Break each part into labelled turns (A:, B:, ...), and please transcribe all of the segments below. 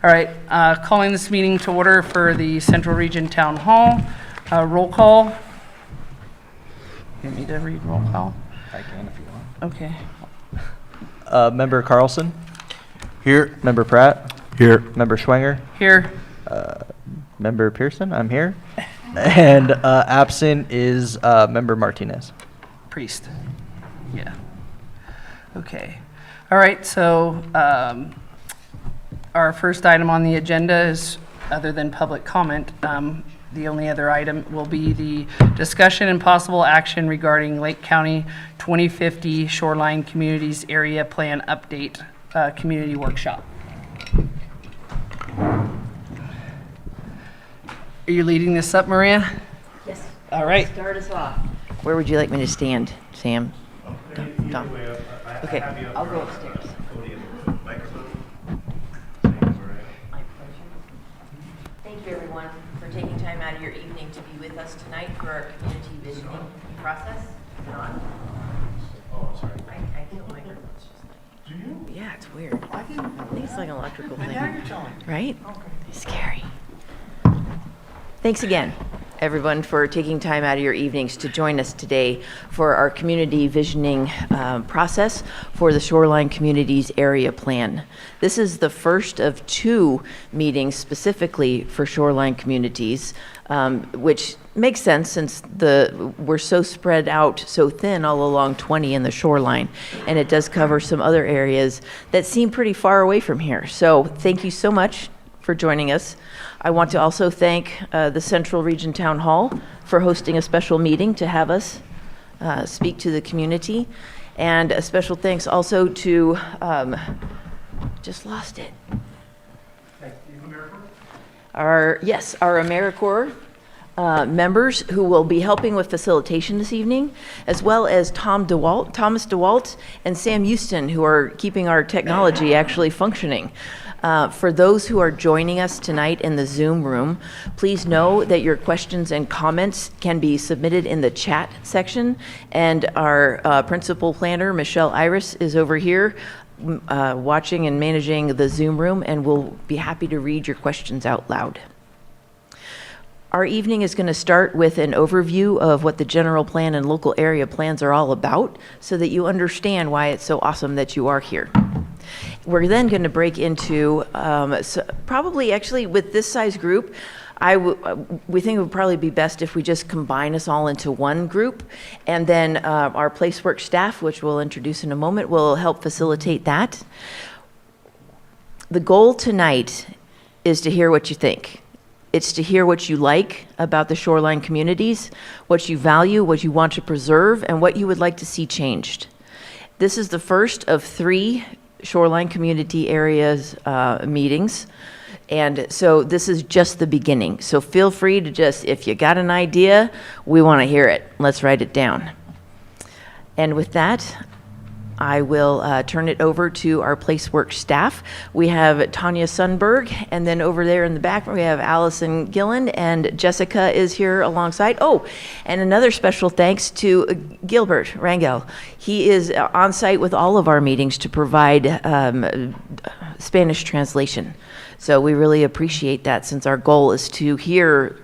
A: All right, calling this meeting to order for the Central Region Town Hall. Roll call. You need me to read roll call?
B: I can if you want.
A: Okay.
B: Member Carlson?
C: Here.
B: Member Pratt?
C: Here.
B: Member Schwenger?
A: Here.
B: Member Pearson? I'm here. And absent is Member Martinez.
A: Priest. Yeah. Okay. All right, so our first item on the agenda is, other than public comment, the only other item will be the discussion and possible action regarding Lake County 2050 Shoreline Communities Area Plan Update Community Workshop. Are you leading this up, Maria?
D: Yes.
A: All right.
D: Start us off. Where would you like me to stand, Sam? Tom. Okay, I'll go upstairs. Thank you, everyone, for taking time out of your evening to be with us tonight for our community visioning process. Is it on?
C: Oh, sorry.
D: I kill microphones just like.
C: Do you?
D: Yeah, it's weird. I think it's like an electrical thing.
C: Now you're telling me.
D: Right? It's scary. Thanks again, everyone, for taking time out of your evenings to join us today for our community visioning process for the Shoreline Communities Area Plan. This is the first of 2 meetings specifically for shoreline communities, which makes sense since we're so spread out so thin all along 20 in the shoreline, and it does cover some other areas that seem pretty far away from here. So thank you so much for joining us. I want to also thank the Central Region Town Hall for hosting a special meeting to have us speak to the community. And a special thanks also to, just lost it. Our AmeriCorps members who will be helping with facilitation this evening, as well as Thomas DeWalt and Sam Houston, who are keeping our technology actually functioning. For those who are joining us tonight in the Zoom room, please know that your questions and comments can be submitted in the chat section, and our principal planner, Michelle Iris, is over here watching and managing the Zoom room, and will be happy to read your questions out loud. Our evening is going to start with an overview of what the general plan and local area plans are all about, so that you understand why it's so awesome that you are here. We're then going to break into, probably actually with this size group, we think it would probably be best if we just combine us all into one group, and then our PlaceWorks staff, which we'll introduce in a moment, will help facilitate that. The goal tonight is to hear what you think. It's to hear what you like about the shoreline communities, what you value, what you want to preserve, and what you would like to see changed. This is the first of 3 shoreline community areas meetings, and so this is just the beginning. So feel free to just, if you got an idea, we want to hear it. Let's write it down. And with that, I will turn it over to our PlaceWorks staff. We have Tanya Sundberg, and then over there in the back we have Allison Gillen, and Jessica is here alongside. Oh, and another special thanks to Gilbert Rangel. He is on site with all of our meetings to provide Spanish translation. So we really appreciate that, since our goal is to hear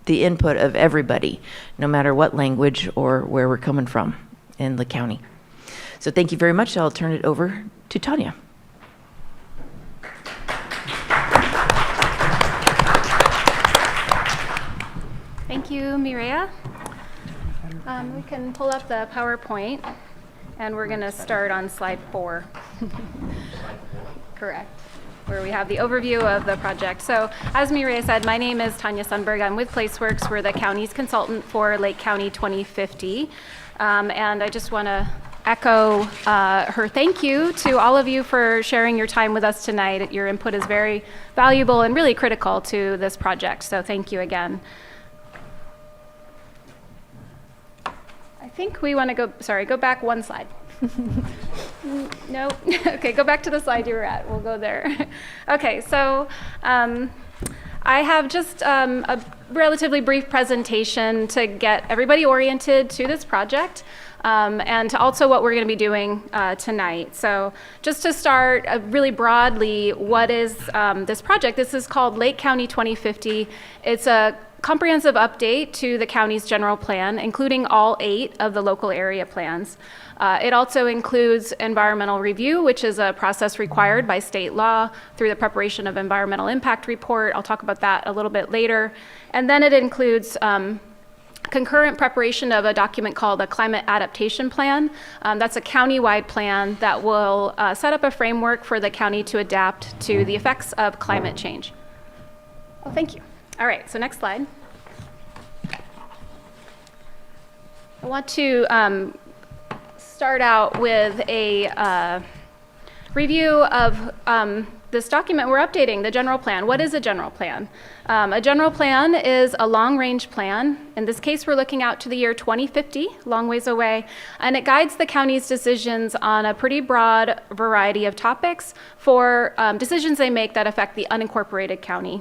D: the input of everybody, no matter what language or where we're coming from in the county. So thank you very much. I'll turn it over to Tanya.
E: Thank you, Mireya. We can pull up the PowerPoint, and we're going to start on slide 4. Correct, where we have the overview of the project. So as Mireya said, my name is Tanya Sundberg. I'm with PlaceWorks. We're the county's consultant for Lake County 2050. And I just want to echo her thank you to all of you for sharing your time with us tonight. Your input is very valuable and really critical to this project, so thank you again. I think we want to go back one slide. No? Okay, go back to the slide you were at. We'll go there. Okay, so I have just a relatively brief presentation to get everybody oriented to this project and to also what we're going to be doing tonight. So just to start really broadly, what is this project? This is called Lake County 2050. It's a comprehensive update to the county's general plan, including all 8 of the local area plans. It also includes environmental review, which is a process required by state law through the preparation of environmental impact report. I'll talk about that a little bit later. And then it includes concurrent preparation of a document called a climate adaptation plan. That's a county-wide plan that will set up a framework for the county to adapt to the effects of climate change. Oh, thank you. All right, so next slide. I want to start out with a review of this document we're updating, the general plan. What is a general plan? A general plan is a long-range plan. In this case, we're looking out to the year 2050, long ways away, and it guides the county's decisions on a pretty broad variety of topics for decisions they make that affect the unincorporated county.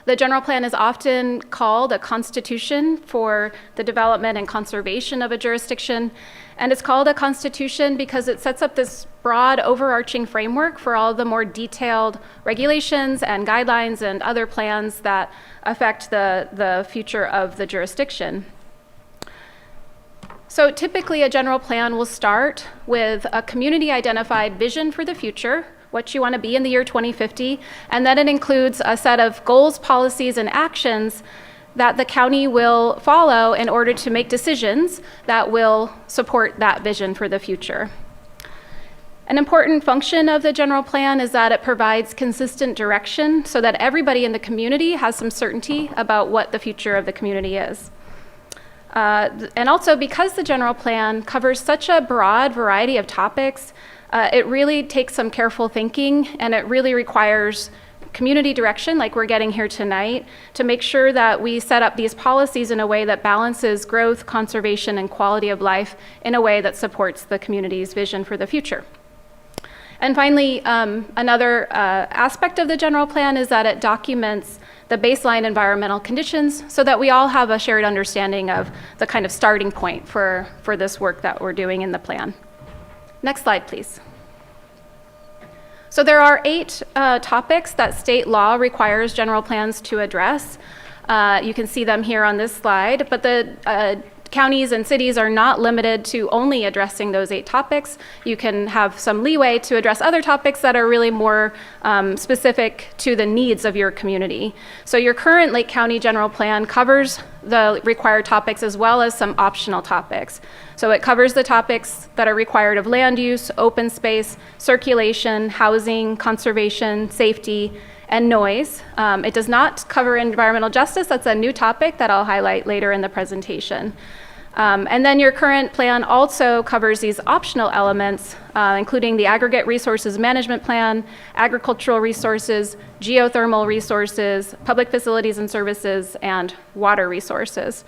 E: The general plan is often called a constitution for the development and conservation of a jurisdiction, and it's called a constitution because it sets up this broad overarching framework for all the more detailed regulations and guidelines and other plans that affect the future of the jurisdiction. So typically a general plan will start with a community identified vision for the future, what you want to be in the year 2050, and then it includes a set of goals, policies, and actions that the county will follow in order to make decisions that will support that vision for the future. An important function of the general plan is that it provides consistent direction so that everybody in the community has some certainty about what the future of the community is. And also because the general plan covers such a broad variety of topics, it really takes some careful thinking, and it really requires community direction like we're getting here tonight to make sure that we set up these policies in a way that balances growth, conservation, and quality of life in a way that supports the community's vision for the future. And finally, another aspect of the general plan is that it documents the baseline environmental conditions so that we all have a shared understanding of the kind of starting point for this work that we're doing in the plan. Next slide, please. So there are 8 topics that state law requires general plans to address. You can see them here on this slide, but the counties and cities are not limited to only addressing those 8 topics. You can have some leeway to address other topics that are really more specific to the needs of your community. So your current Lake County General Plan covers the required topics as well as some optional topics. So it covers the topics that are required of land use, open space, circulation, housing, conservation, safety, and noise. It does not cover environmental justice. That's a new topic that I'll highlight later in the presentation. And then your current plan also covers these optional elements, including the aggregate resources management plan, agricultural resources, geothermal resources, public facilities and services, and water resources.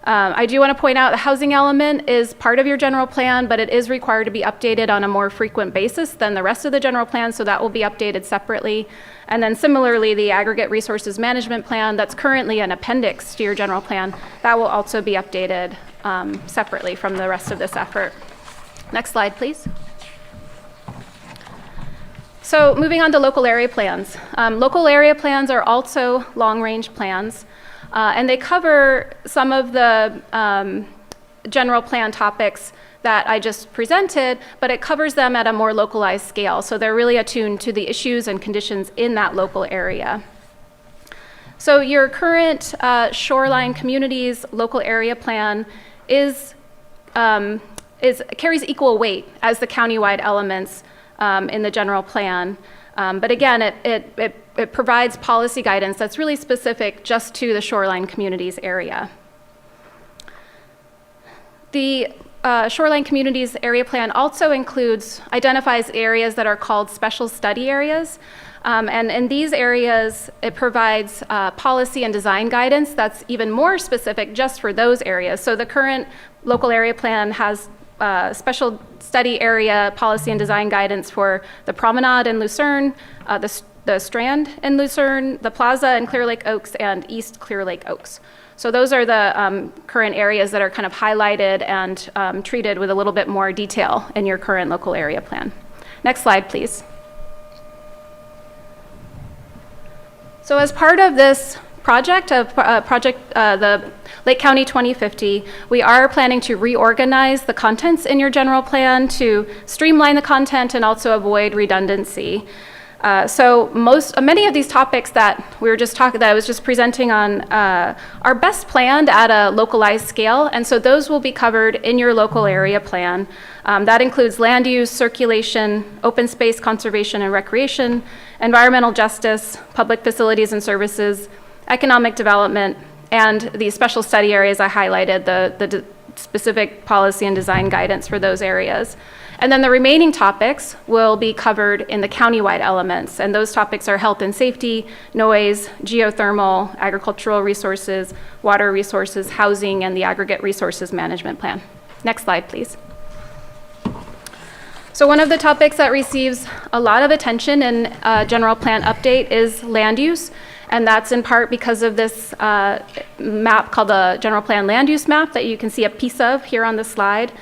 E: I do want to point out the housing element is part of your general plan, but it is required to be updated on a more frequent basis than the rest of the general plan, so that will be updated separately. And then similarly, the aggregate resources management plan that's currently an appendix to your general plan, that will also be updated separately from the rest of this effort. Next slide, please. So moving on to local area plans. Local area plans are also long-range plans. And they cover some of the general plan topics that I just presented, but it covers them at a more localized scale. So they're really attuned to the issues and conditions in that local area. So your current shoreline communities local area plan carries equal weight as the countywide elements in the general plan. But again, it provides policy guidance that's really specific just to the shoreline communities area. The Shoreline Communities Area Plan also identifies areas that are called special study areas. And in these areas, it provides policy and design guidance that's even more specific just for those areas. So the current local area plan has special study area policy and design guidance for the promenade in Lucerne, the the Strand in Lucerne, the Plaza in Clear Lake Oaks, and East Clear Lake Oaks. So those are the current areas that are kind of highlighted and treated with a little bit more detail in your current local area plan. Next slide, please. So as part of this project, the Lake County 2050, we are planning to reorganize the contents in your general plan to streamline the content and also avoid redundancy. So many of these topics that I was just presenting on are best planned at a localized scale, and so those will be covered in your local area plan. That includes land use, circulation, open space conservation and recreation, environmental justice, public facilities and services, economic development, and the special study areas I highlighted, the specific policy and design guidance for those areas. And then the remaining topics will be covered in the countywide elements, and those topics are health and safety, noise, geothermal, agricultural resources, water resources, housing, and the aggregate resources management plan. Next slide, please. So one of the topics that receives a lot of attention in general plan update is land use, and that's in part because of this map called the general plan land use map that you can see a piece of here on the slide.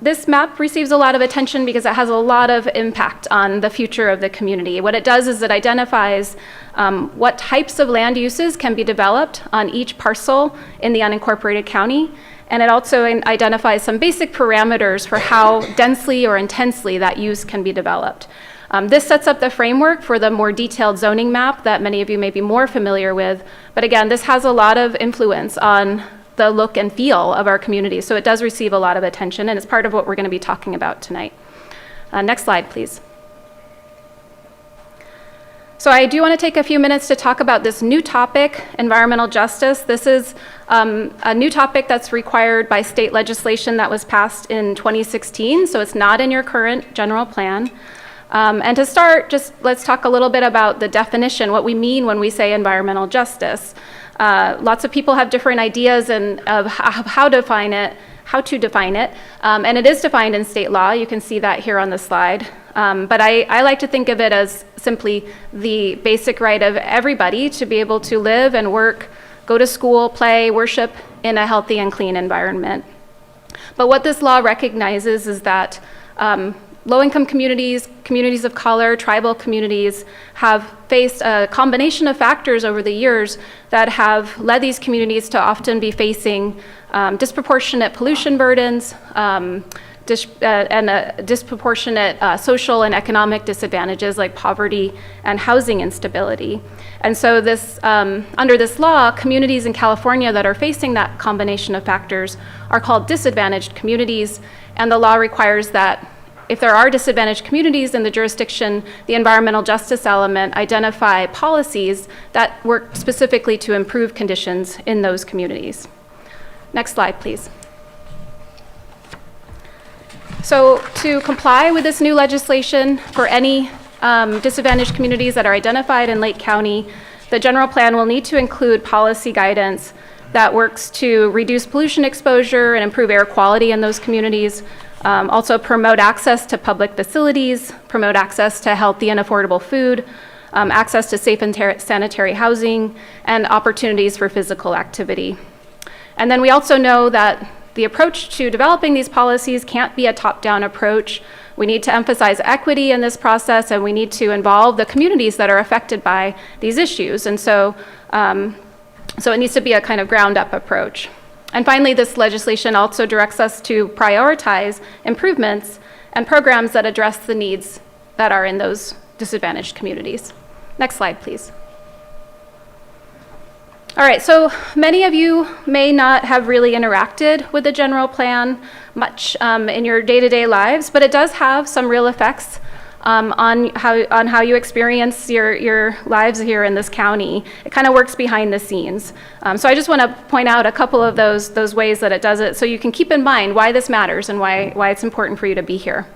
E: This map receives a lot of attention because it has a lot of impact on the future of the community. What it does is it identifies what types of land uses can be developed on each parcel in the unincorporated county, and it also identifies some basic parameters for how densely or intensely that use can be developed. This sets up the framework for the more detailed zoning map that many of you may be more familiar with, but again, this has a lot of influence on the look and feel of our community. So it does receive a lot of attention, and it's part of what we're going to be talking about tonight. Next slide, please. So I do want to take a few minutes to talk about this new topic, environmental justice. This is a new topic that's required by state legislation that was passed in 2016, so it's not in your current general plan. And to start, just let's talk a little bit about the definition, what we mean when we say environmental justice. Lots of people have different ideas of how to define it, and it is defined in state law. You can see that here on the slide. But I like to think of it as simply the basic right of everybody to be able to live and work, go to school, play, worship in a healthy and clean environment. But what this law recognizes is that low-income communities, communities of color, tribal communities have faced a combination of factors over the years that have led these communities to often be facing disproportionate pollution burdens and disproportionate social and economic disadvantages like poverty and housing instability. And so this, under this law, communities in California that are facing that combination of factors are called disadvantaged communities, and the law requires that if there are disadvantaged communities in the jurisdiction, the environmental justice element identify policies that work specifically to improve conditions in those communities. Next slide, please. So to comply with this new legislation for any disadvantaged communities that are identified in Lake County, the general plan will need to include policy guidance that works to reduce pollution exposure and improve air quality in those communities. Also promote access to public facilities, promote access to healthy and affordable food, access to safe and sanitary housing, and opportunities for physical activity. And then we also know that the approach to developing these policies can't be a top-down approach. We need to emphasize equity in this process, and we need to involve the communities that are affected by these issues. And so it needs to be a kind of ground-up approach. And finally, this legislation also directs us to prioritize improvements and programs that address the needs that are in those disadvantaged communities. Next slide, please. All right, so many of you may not have really interacted with the general plan much in your day-to-day lives, but it does have some real effects on how you experience your lives here in this county. It kind of works behind the scenes. So I just want to point out a couple of those ways that it does it, so you can keep in mind why this matters and why it's important for you to be here.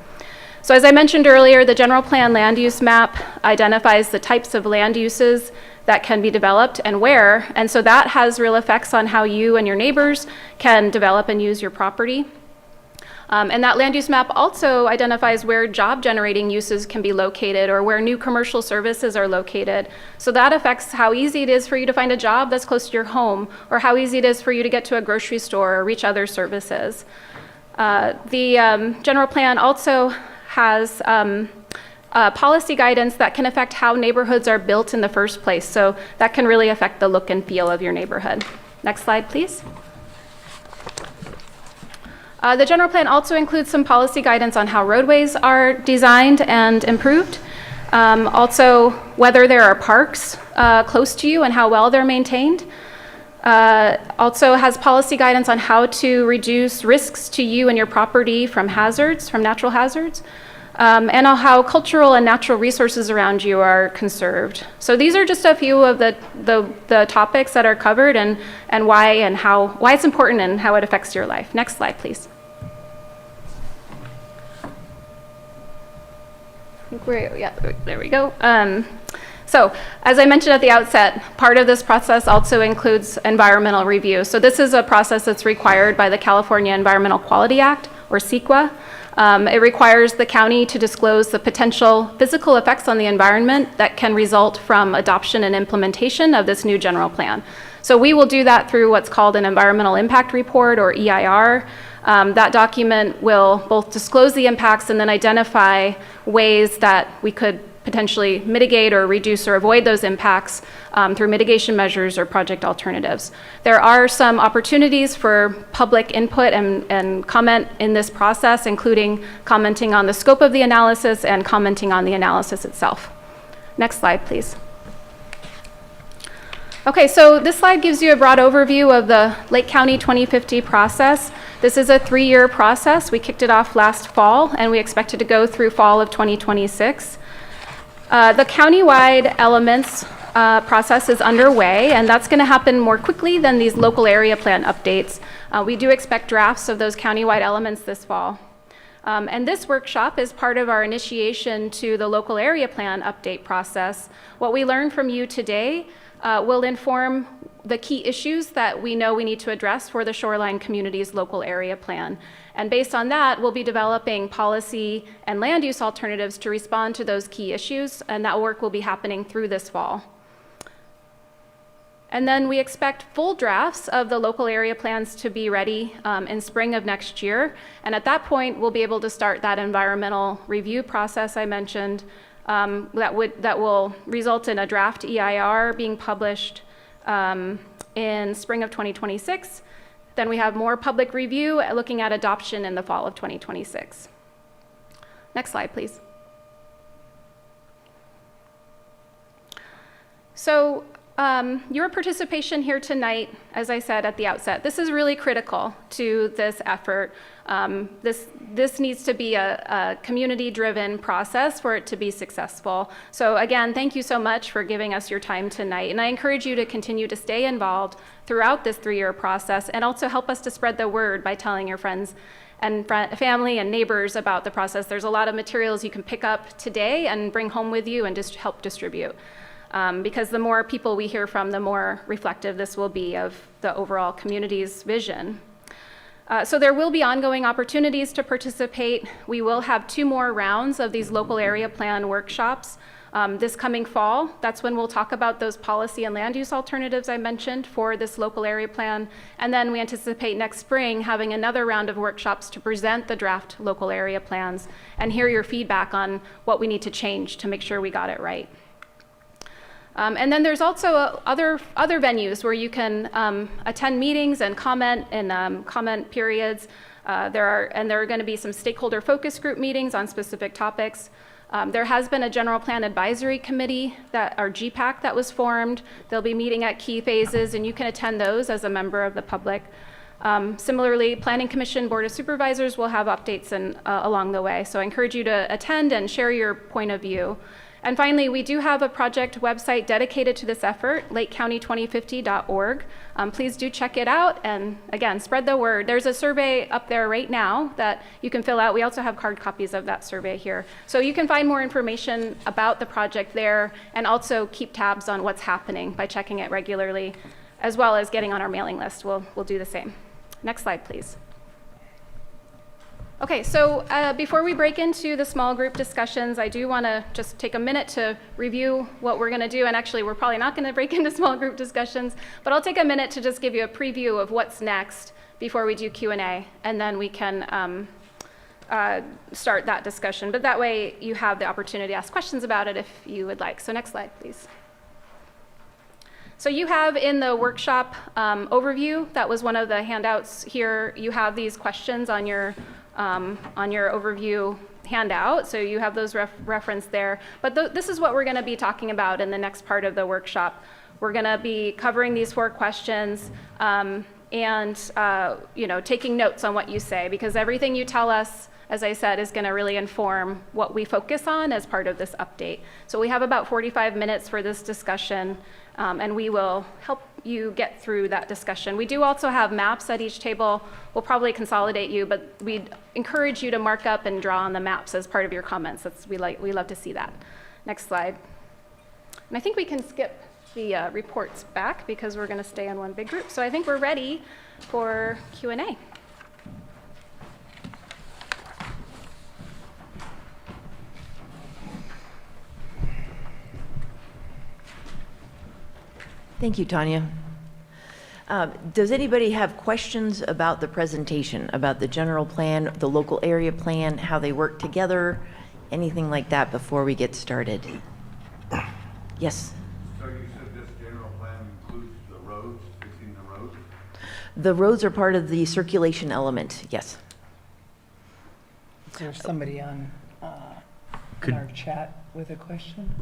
E: So as I mentioned earlier, the general plan land use map identifies the types of land uses that can be developed and where, and so that has real effects on how you and your neighbors can develop and use your property. And that land use map also identifies where job generating uses can be located or where new commercial services are located. So that affects how easy it is for you to find a job that's close to your home, or how easy it is for you to get to a grocery store or reach other services. The general plan also has policy guidance that can affect how neighborhoods are built in the first place. So that can really affect the look and feel of your neighborhood. Next slide, please. The general plan also includes some policy guidance on how roadways are designed and improved. Also, whether there are parks close to you and how well they're maintained. Also has policy guidance on how to reduce risks to you and your property from hazards, from natural hazards. And on how cultural and natural resources around you are conserved. So these are just a few of the topics that are covered and why it's important and how it affects your life. Next slide, please. There we go. So, as I mentioned at the outset, part of this process also includes environmental review. So this is a process that's required by the California Environmental Quality Act, or CEQA. It requires the county to disclose the potential physical effects on the environment that can result from adoption and implementation of this new general plan. So we will do that through what's called an environmental impact report, or EIR. That document will both disclose the impacts and then identify ways that we could potentially mitigate or reduce or avoid those impacts through mitigation measures or project alternatives. There are some opportunities for public input and comment in this process, including commenting on the scope of the analysis and commenting on the analysis itself. Next slide, please. Okay, so this slide gives you a broad overview of the Lake County 2050 process. This is a 3-year process. We kicked it off last fall, and we expect it to go through fall of 2026. The countywide elements process is underway, and that's going to happen more quickly than these local area plan updates. We do expect drafts of those countywide elements this fall. And this workshop is part of our initiation to the local area plan update process. What we learn from you today will inform the key issues that we know we need to address for the Shoreline Community's local area plan. And based on that, we'll be developing policy and land use alternatives to respond to those key issues, and that work will be happening through this fall. And then we expect full drafts of the local area plans to be ready in spring of next year. And at that point, we'll be able to start that environmental review process I mentioned that will result in a draft EIR being published in spring of 2026. Then we have more public review looking at adoption in the fall of 2026. Next slide, please. So your participation here tonight, as I said at the outset, this is really critical to this effort. This needs to be a community-driven process for it to be successful. So again, thank you so much for giving us your time tonight. And I encourage you to continue to stay involved throughout this 3-year process, and also help us to spread the word by telling your friends and family and neighbors about the process. There's a lot of materials you can pick up today and bring home with you and just help distribute. Because the more people we hear from, the more reflective this will be of the overall community's vision. So there will be ongoing opportunities to participate. We will have 2 more rounds of these local area plan workshops this coming fall. That's when we'll talk about those policy and land use alternatives I mentioned for this local area plan. And then we anticipate next spring having another round of workshops to present the draft local area plans and hear your feedback on what we need to change to make sure we got it right. And then there's also other venues where you can attend meetings and comment in comment periods. There are going to be some stakeholder focus group meetings on specific topics. There has been a general plan advisory committee, our GPAC, that was formed. They'll be meeting at key phases, and you can attend those as a member of the public. Similarly, Planning Commission Board of Supervisors will have updates along the way. So I encourage you to attend and share your point of view. And finally, we do have a project website dedicated to this effort, lakecounty2050.org. Please do check it out, and again, spread the word. There's a survey up there right now that you can fill out. We also have hard copies of that survey here. So you can find more information about the project there, and also keep tabs on what's happening by checking it regularly, as well as getting on our mailing list. We'll do the same. Next slide, please. Okay, so before we break into the small group discussions, I do want to just take a minute to review what we're going to do. And actually, we're probably not going to break into small group discussions, but I'll take a minute to just give you a preview of what's next before we do Q&A, and then we can start that discussion. But that way, you have the opportunity to ask questions about it if you would like. So next slide, please. So you have in the workshop overview, that was one of the handouts here, you have these questions on your overview handout, so you have those referenced there. But this is what we're going to be talking about in the next part of the workshop. We're going to be covering these 4 questions and taking notes on what you say, because everything you tell us, as I said, is going to really inform what we focus on as part of this update. So we have about 45 minutes for this discussion, and we will help you get through that discussion. We do also have maps at each table. We'll probably consolidate you, but we'd encourage you to mark up and draw on the maps as part of your comments. We love to see that. Next slide. And I think we can skip the reports back because we're going to stay in one big group. So I think we're ready for Q&A.
D: Thank you, Tanya. Does anybody have questions about the presentation, about the general plan, the local area plan, how they work together, anything like that before we get started? Yes?
C: So you said this general plan includes the roads, fixing the roads?
D: The roads are part of the circulation element, yes.
A: Is there somebody on in our chat with a question?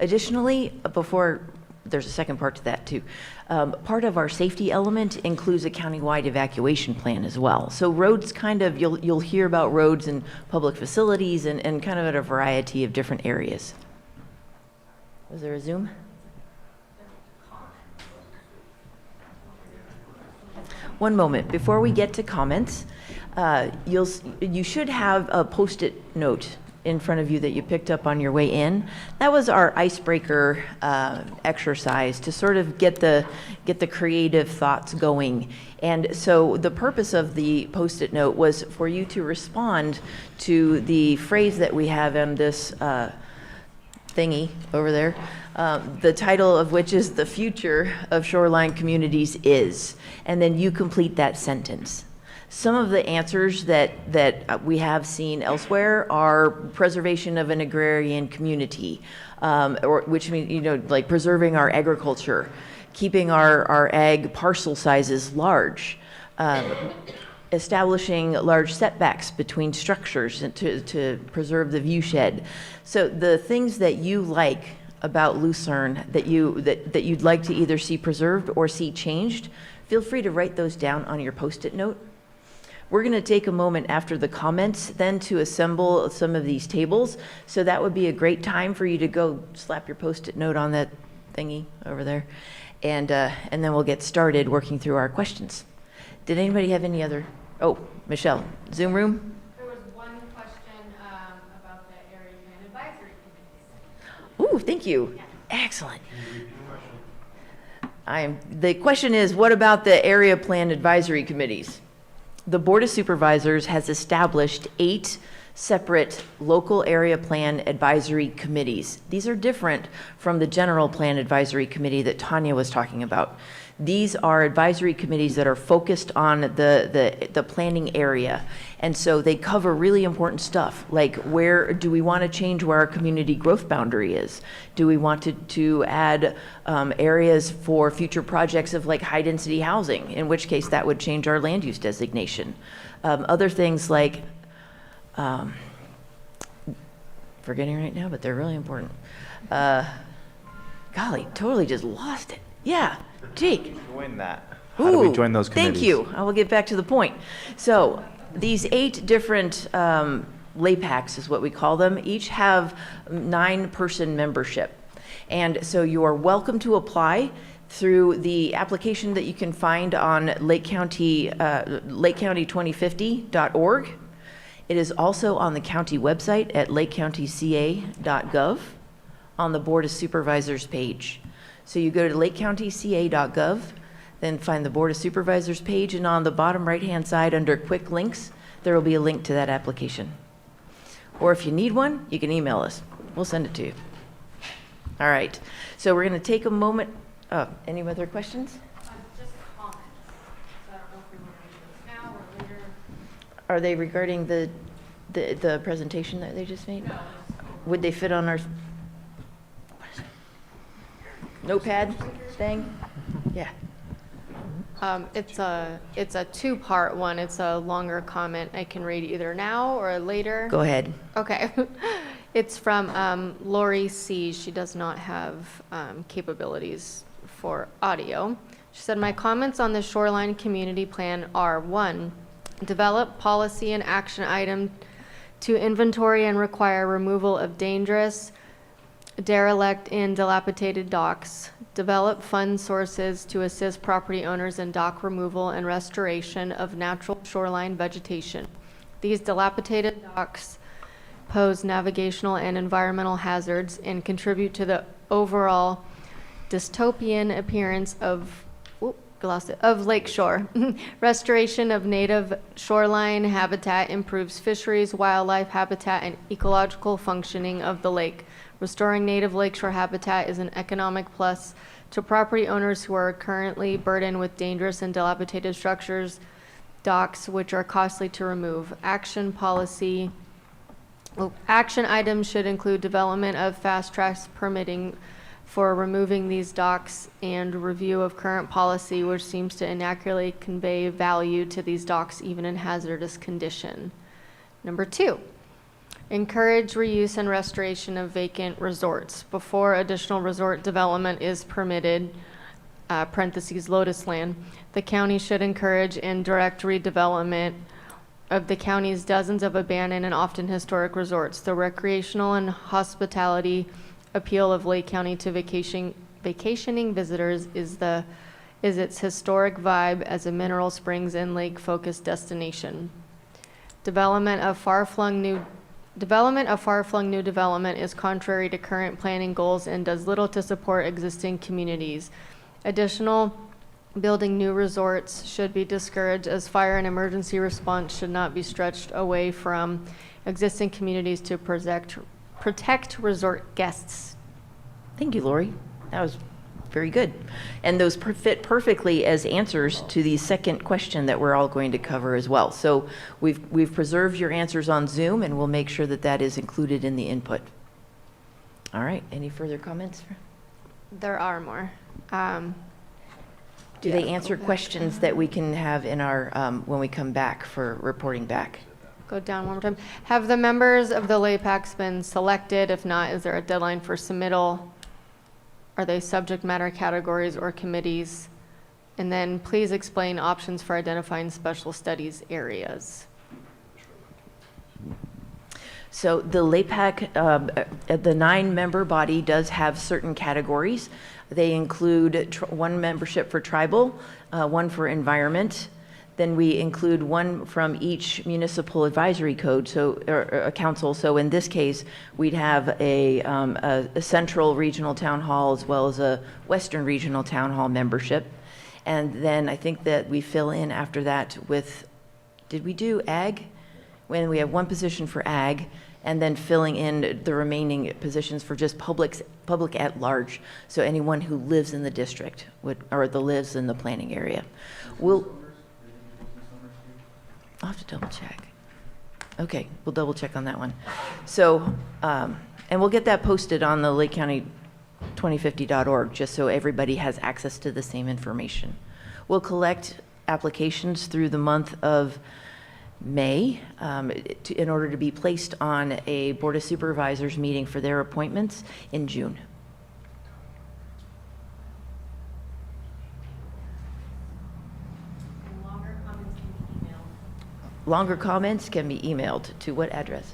D: Additionally, before, there's a second part to that too. Part of our safety element includes a countywide evacuation plan as well. So roads kind of, you'll hear about roads and public facilities and kind of at a variety of different areas. Was there a Zoom? One moment, before we get to comments, you should have a Post-it note in front of you that you picked up on your way in. That was our icebreaker exercise to sort of get the creative thoughts going. And so the purpose of the Post-it note was for you to respond to the phrase that we have in this thingy over there, the title of which is "The Future of Shoreline Communities Is," and then you complete that sentence. Some of the answers that we have seen elsewhere are preservation of an agrarian community, which means, like preserving our agriculture, keeping our ag parcel sizes large, establishing large setbacks between structures to preserve the view shed. So the things that you like about Lucerne that you'd like to either see preserved or see changed, feel free to write those down on your Post-it note. We're going to take a moment after the comments then to assemble some of these tables. So that would be a great time for you to go slap your Post-it note on that thingy over there. And then we'll get started working through our questions. Did anybody have any other? Oh, Michelle, Zoom room?
F: There was one question about the area plan advisory committees.
D: Ooh, thank you. Excellent. The question is, what about the area plan advisory committees? The Board of Supervisors has established 8 separate local area plan advisory committees. These are different from the general plan advisory committee that Tanya was talking about. These are advisory committees that are focused on the planning area. And so they cover really important stuff, like where do we want to change where our community growth boundary is? Do we want to add areas for future projects of like high density housing, in which case that would change our land use designation. Other things like, forgetting right now, but they're really important. Golly, totally just lost it. Yeah, Jake.
G: Join that. How do we join those committees?
D: Thank you. I will get back to the point. So these 8 different LAPACs is what we call them, each have 9-person membership. And so you are welcome to apply through the application that you can find on lakecounty2050.org. It is also on the county website at lakecountyca.gov on the Board of Supervisors page. So you go to lakecountyca.gov, then find the Board of Supervisors page, and on the bottom right-hand side under Quick Links, there will be a link to that application. Or if you need one, you can email us. We'll send it to you. All right, so we're going to take a moment. Any other questions?
F: Just comments. So I don't know if we want to do this now or later.
D: Are they regarding the presentation that they just made? Would they fit on our notepad thing? Yeah.
F: It's a two-part one. It's a longer comment. I can read either now or later.
D: Go ahead.
F: Okay. It's from Lori C. She does not have capabilities for audio. She said, my comments on the Shoreline Community Plan are: 1, develop policy and action item to inventory and require removal of dangerous, derelict, and dilapidated docks. Develop fund sources to assist property owners in dock removal and restoration of natural shoreline vegetation. These dilapidated docks pose navigational and environmental hazards and contribute to the overall dystopian appearance of lakeshore. Restoration of native shoreline habitat improves fisheries, wildlife habitat, and ecological functioning of the lake. Restoring native lakeshore habitat is an economic plus to property owners who are currently burdened with dangerous and dilapidated structures, docks, which are costly to remove. Action items should include development of fast-track permitting for removing these docks and review of current policy, which seems to inaccurately convey value to these docks even in hazardous condition. Number 2, encourage reuse and restoration of vacant resorts before additional resort development is permitted, parentheses, Lotus Land. The county should encourage and direct redevelopment of the county's dozens of abandoned and often historic resorts. The recreational and hospitality appeal of Lake County to vacationing visitors is its historic vibe as a mineral springs and lake-focused destination. Development of far-flung new development is contrary to current planning goals and does little to support existing communities. Additional building new resorts should be discouraged, as fire and emergency response should not be stretched away from existing communities to protect resort guests.
D: Thank you, Lori. That was very good. And those fit perfectly as answers to the second question that we're all going to cover as well. So we've preserved your answers on Zoom, and we'll make sure that that is included in the input. All right, any further comments?
F: There are more.
D: Do they answer questions that we can have in our, when we come back for reporting back?
F: Go down one more time. Have the members of the LAPACs been selected? If not, is there a deadline for submittal? Are they subject matter categories or committees? And then please explain options for identifying special studies areas.
D: So the LAPAC, the 9-member body does have certain categories. They include one membership for tribal, one for environment. Then we include one from each municipal advisory code, so or a council. So in this case, we'd have a central regional town hall as well as a western regional town hall membership. And then I think that we fill in after that with, did we do ag? When we have one position for ag, and then filling in the remaining positions for just public at large. So anyone who lives in the district or lives in the planning area. I'll have to double check. Okay, we'll double check on that one. So, and we'll get that posted on the lakecounty2050.org just so everybody has access to the same information. We'll collect applications through the month of May in order to be placed on a Board of Supervisors meeting for their appointments in June. Longer comments can be emailed to what address?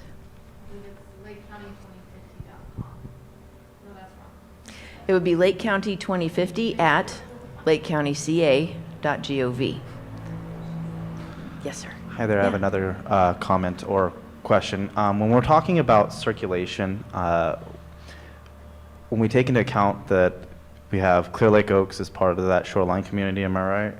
F: LakeCounty2050.com. No, that's wrong.
D: It would be lakecounty2050@lakecountyca.gov. Yes, sir.
G: Hi there, I have
D: Yeah.
G: another comment or question. When we're talking about circulation, when we take into account that We have Clear Lake Oaks as part of that shoreline community, am I right?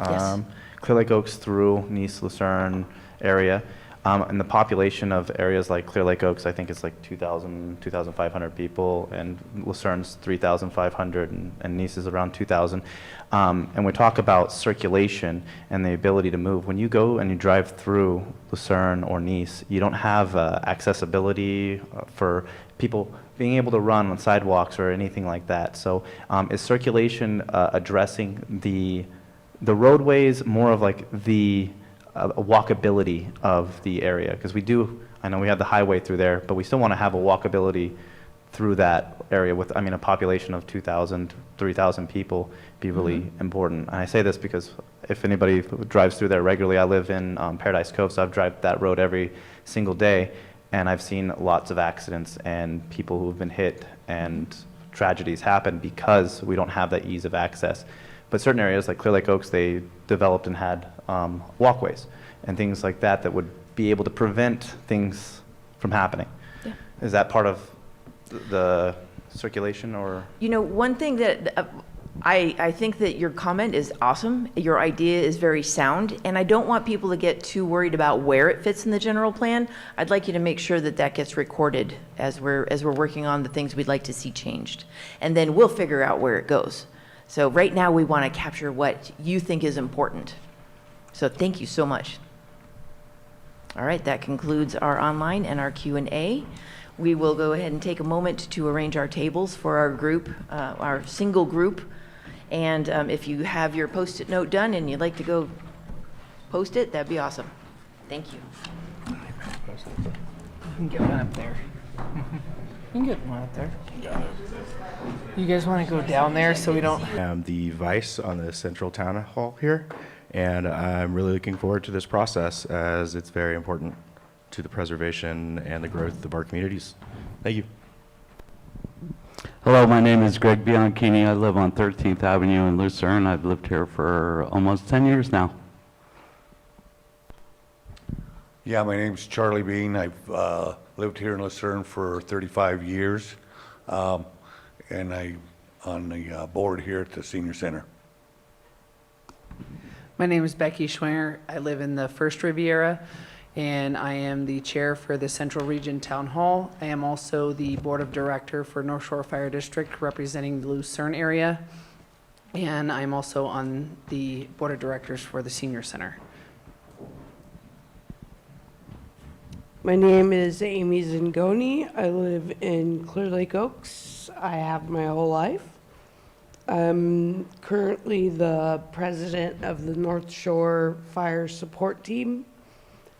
D: Yes.
G: Clear Lake Oaks through Nice, Lucerne area. And the population of areas like Clear Lake Oaks, I think it's like 2,000, 2,500 people, and Lucerne's 3,500, and Nice is around 2,000. And we talk about circulation and the ability to move. When you go and you drive through Lucerne or Nice, you don't have accessibility for people being able to run on sidewalks or anything like that. So is circulation addressing the roadways, more of like the walkability of the area? Because I know we have the highway through there, but we still want to have a walkability through that area with, a population of 2,000, 3,000 people be really important. And I say this because if anybody drives through there regularly, I live in Paradise Cove, so I've driven that road every single day, and I've seen lots of accidents and people who've been hit and tragedies happen because we don't have that ease of access. But certain areas like Clear Lake Oaks, they developed and had walkways and things like that that would be able to prevent things from happening.
D: Yeah.
G: Is that part of the circulation or?
D: You know, one thing that I think that your comment is awesome. Your idea is very sound, and I don't want people to get too worried about where it fits in the general plan. I'd like you to make sure that that gets recorded as we're working on the things we'd like to see changed, and then we'll figure out where it goes. So right now we want to capture what you think is important. So thank you so much. All right, that concludes our online and our Q&A. We will go ahead and take a moment to arrange our tables for our group, our single group. And if you have your Post-it note done and you'd like to go post it, that'd be awesome. Thank you.
A: You can get one up there. You can get one up there. You guys want to go down there so we don't...
H: I'm the vice on the Central Town Hall here, and I'm really looking forward to this process as it's very important to the preservation and the growth of our communities. Thank you.
I: Hello, my name is Greg Bianchini. I live on 13th Avenue in Lucerne. I've lived here for almost 10 years now.
C: Yeah, my name's Charlie Bean. I've lived here in Lucerne for 35 years, and I'm on the board here at the Senior Center.
A: My name is Becky Schwinger. I live in the First Riviera, and I am the chair for the Central Region Town Hall. I am also the board of director for North Shore Fire District, representing the Lucerne area, and I'm also on the board of directors for the Senior Center.
J: My name is Amy Zingoni. I live in Clear Lake Oaks. I have my whole life. I'm currently the president of the North Shore Fire Support Team,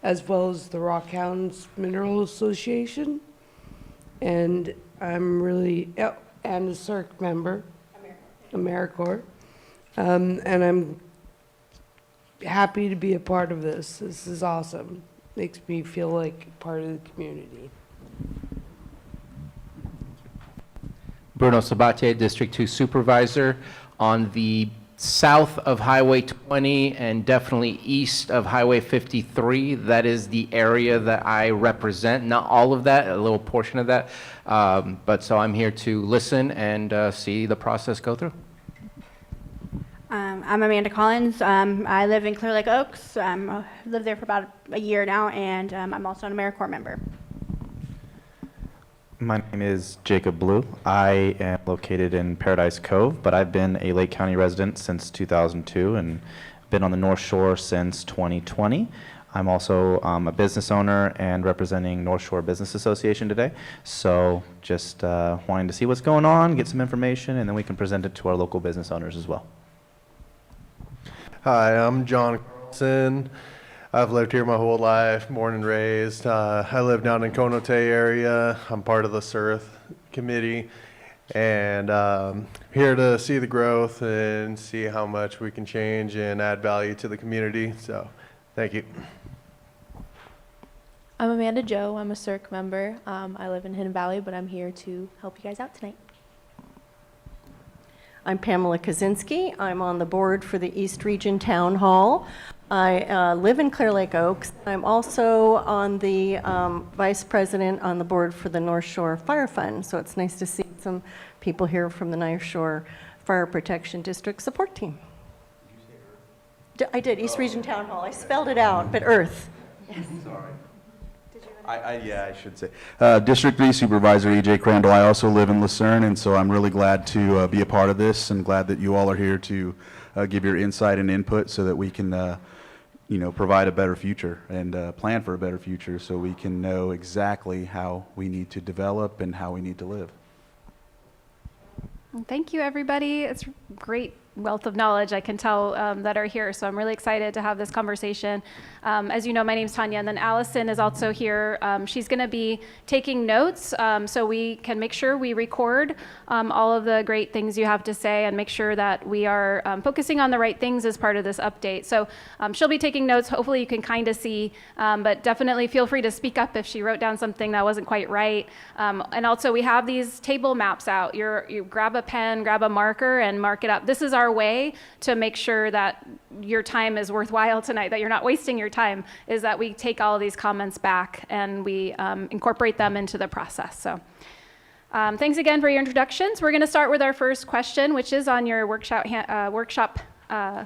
J: as well as the Rock Hounds Mineral Association. And I'm really, and a CERC member, AmeriCorps. And I'm happy to be a part of this. This is awesome. Makes me feel like part of the community.
K: Bruno Sabatier, District 2 Supervisor, on the south of Highway 20 and definitely east of Highway 53. That is the area that I represent. Not all of that, a little portion of that. But so I'm here to listen and see the process go through.
L: I'm Amanda Collins. I live in Clear Lake Oaks. I've lived there for about a year now, and I'm also an AmeriCorps member.
G: My name is Jacob Blue. I am located in Paradise Cove, but I've been a Lake County resident since 2002 and been on the North Shore since 2020. I'm also a business owner and representing North Shore Business Association today. So just wanting to see what's going on, get some information, and then we can present it to our local business owners as well.
M: Hi, I'm John Carlson. I've lived here my whole life, born and raised. I live down in Conote area. I'm part of the C.R.T.H committee, and here to see the growth and see how much we can change and add value to the community. So, thank you.
N: I'm Amanda Joe. I'm a CERC member. I live in Hidden Valley, but I'm here to help you guys out tonight.
O: I'm Pamela Kaczynski. I'm on the board for the East Region Town Hall. I live in Clear Lake Oaks. I'm also on the vice president on the board for the North Shore Fire Fund. So it's nice to see some people here from the North Shore Fire Protection District Support Team. I did, East Region Town Hall. I spelled it out, but Earth. Yes.
H: I should say. District 3 Supervisor E.J. Crandall. I also live in Lucerne, and so I'm really glad to be a part of this and glad that you all are here to give your insight and input so that we can provide a better future and plan for a better future so we can know exactly how we need to develop and how we need to live.
E: Well, thank you, everybody. It's great wealth of knowledge I can tell that are here. So I'm really excited to have this conversation. As you know, my name's Tanya, and then Allison is also here. She's going to be taking notes so we can make sure we record all of the great things you have to say and make sure that we are focusing on the right things as part of this update. So she'll be taking notes. Hopefully you can kind of see, but definitely feel free to speak up if she wrote down something that wasn't quite right. And also we have these table maps out. You grab a pen, grab a marker, and mark it up. This is our way to make sure that your time is worthwhile tonight, that you're not wasting your time, is that we take all of these comments back and we incorporate them into the process. So thanks again for your introductions. We're going to start with our first question, which is on your workshop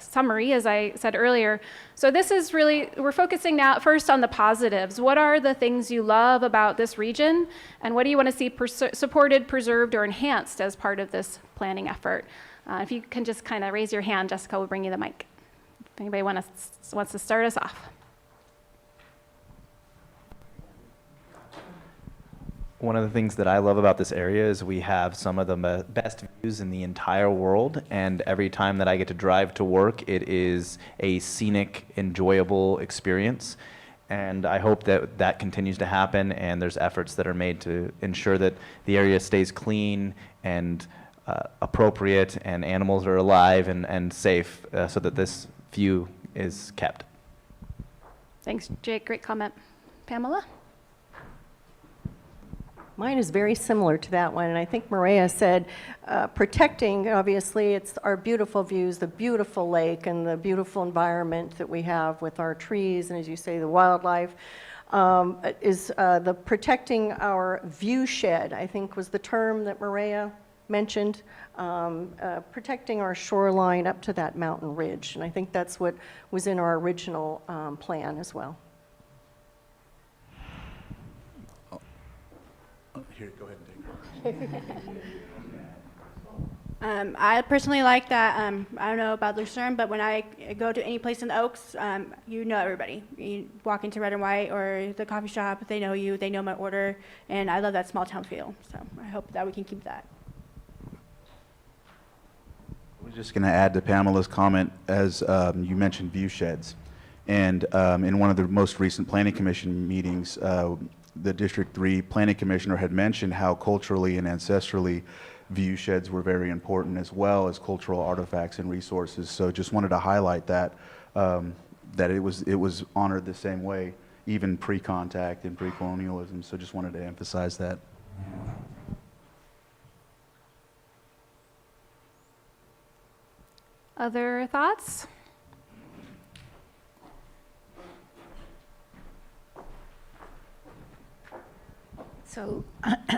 E: summary, as I said earlier. So this is really, we're focusing now first on the positives. What are the things you love about this region, and what do you want to see supported, preserved, or enhanced as part of this planning effort? If you can just kind of raise your hand, Jessica will bring you the mic. If anybody wants to start us off.
G: One of the things that I love about this area is we have some of the best views in the entire world, and every time that I get to drive to work, it is a scenic, enjoyable experience. And I hope that that continues to happen, and there's efforts that are made to ensure that the area stays clean and appropriate, and animals are alive and safe, so that this view is kept.
E: Thanks, Jake. Great comment. Pamela?
O: Mine is very similar to that one, and I think Maria said protecting, obviously, it's our beautiful views, the beautiful lake, and the beautiful environment that we have with our trees, and as you say, the wildlife, is the protecting our view shed, I think was the term that Maria mentioned, protecting our shoreline up to that mountain ridge, and I think that's what was in our original plan as well.
H: Here, go ahead and take it.
L: I personally like that. I don't know about Lucerne, but when I go to any place in the Oaks, you know everybody. You walk into Red and White or the coffee shop, they know you, they know my order, and I love that small town feel. So I hope that we can keep that.
H: I was just going to add to Pamela's comment, as you mentioned view sheds. And in one of the most recent Planning Commission meetings, the District 3 Planning Commissioner had mentioned how culturally and ancestrally view sheds were very important, as well as cultural artifacts and resources. So just wanted to highlight that, that it was honored the same way, even pre-contact and pre-colonialism. So just wanted to emphasize that.
E: Other thoughts?
P: So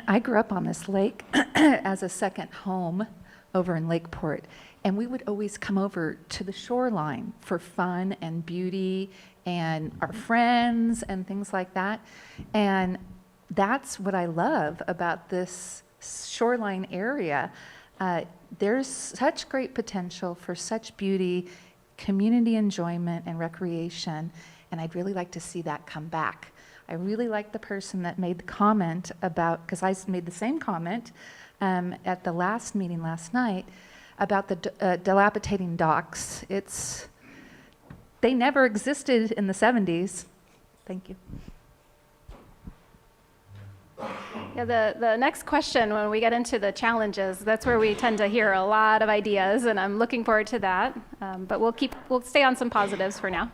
P: I grew up on this lake as a second home over in Lakeport, and we would always come over to the shoreline for fun and beauty and our friends and things like that. And that's what I love about this shoreline area. There's such great potential for such beauty, community enjoyment, and recreation, and I'd really like to see that come back. I really like the person that made the comment about, because I made the same comment at the last meeting last night about the dilapidating docks. They never existed in the 70s. Thank you.
E: Yeah, the next question, when we get into the challenges, that's where we tend to hear a lot of ideas, and I'm looking forward to that. But we'll stay on some positives for now.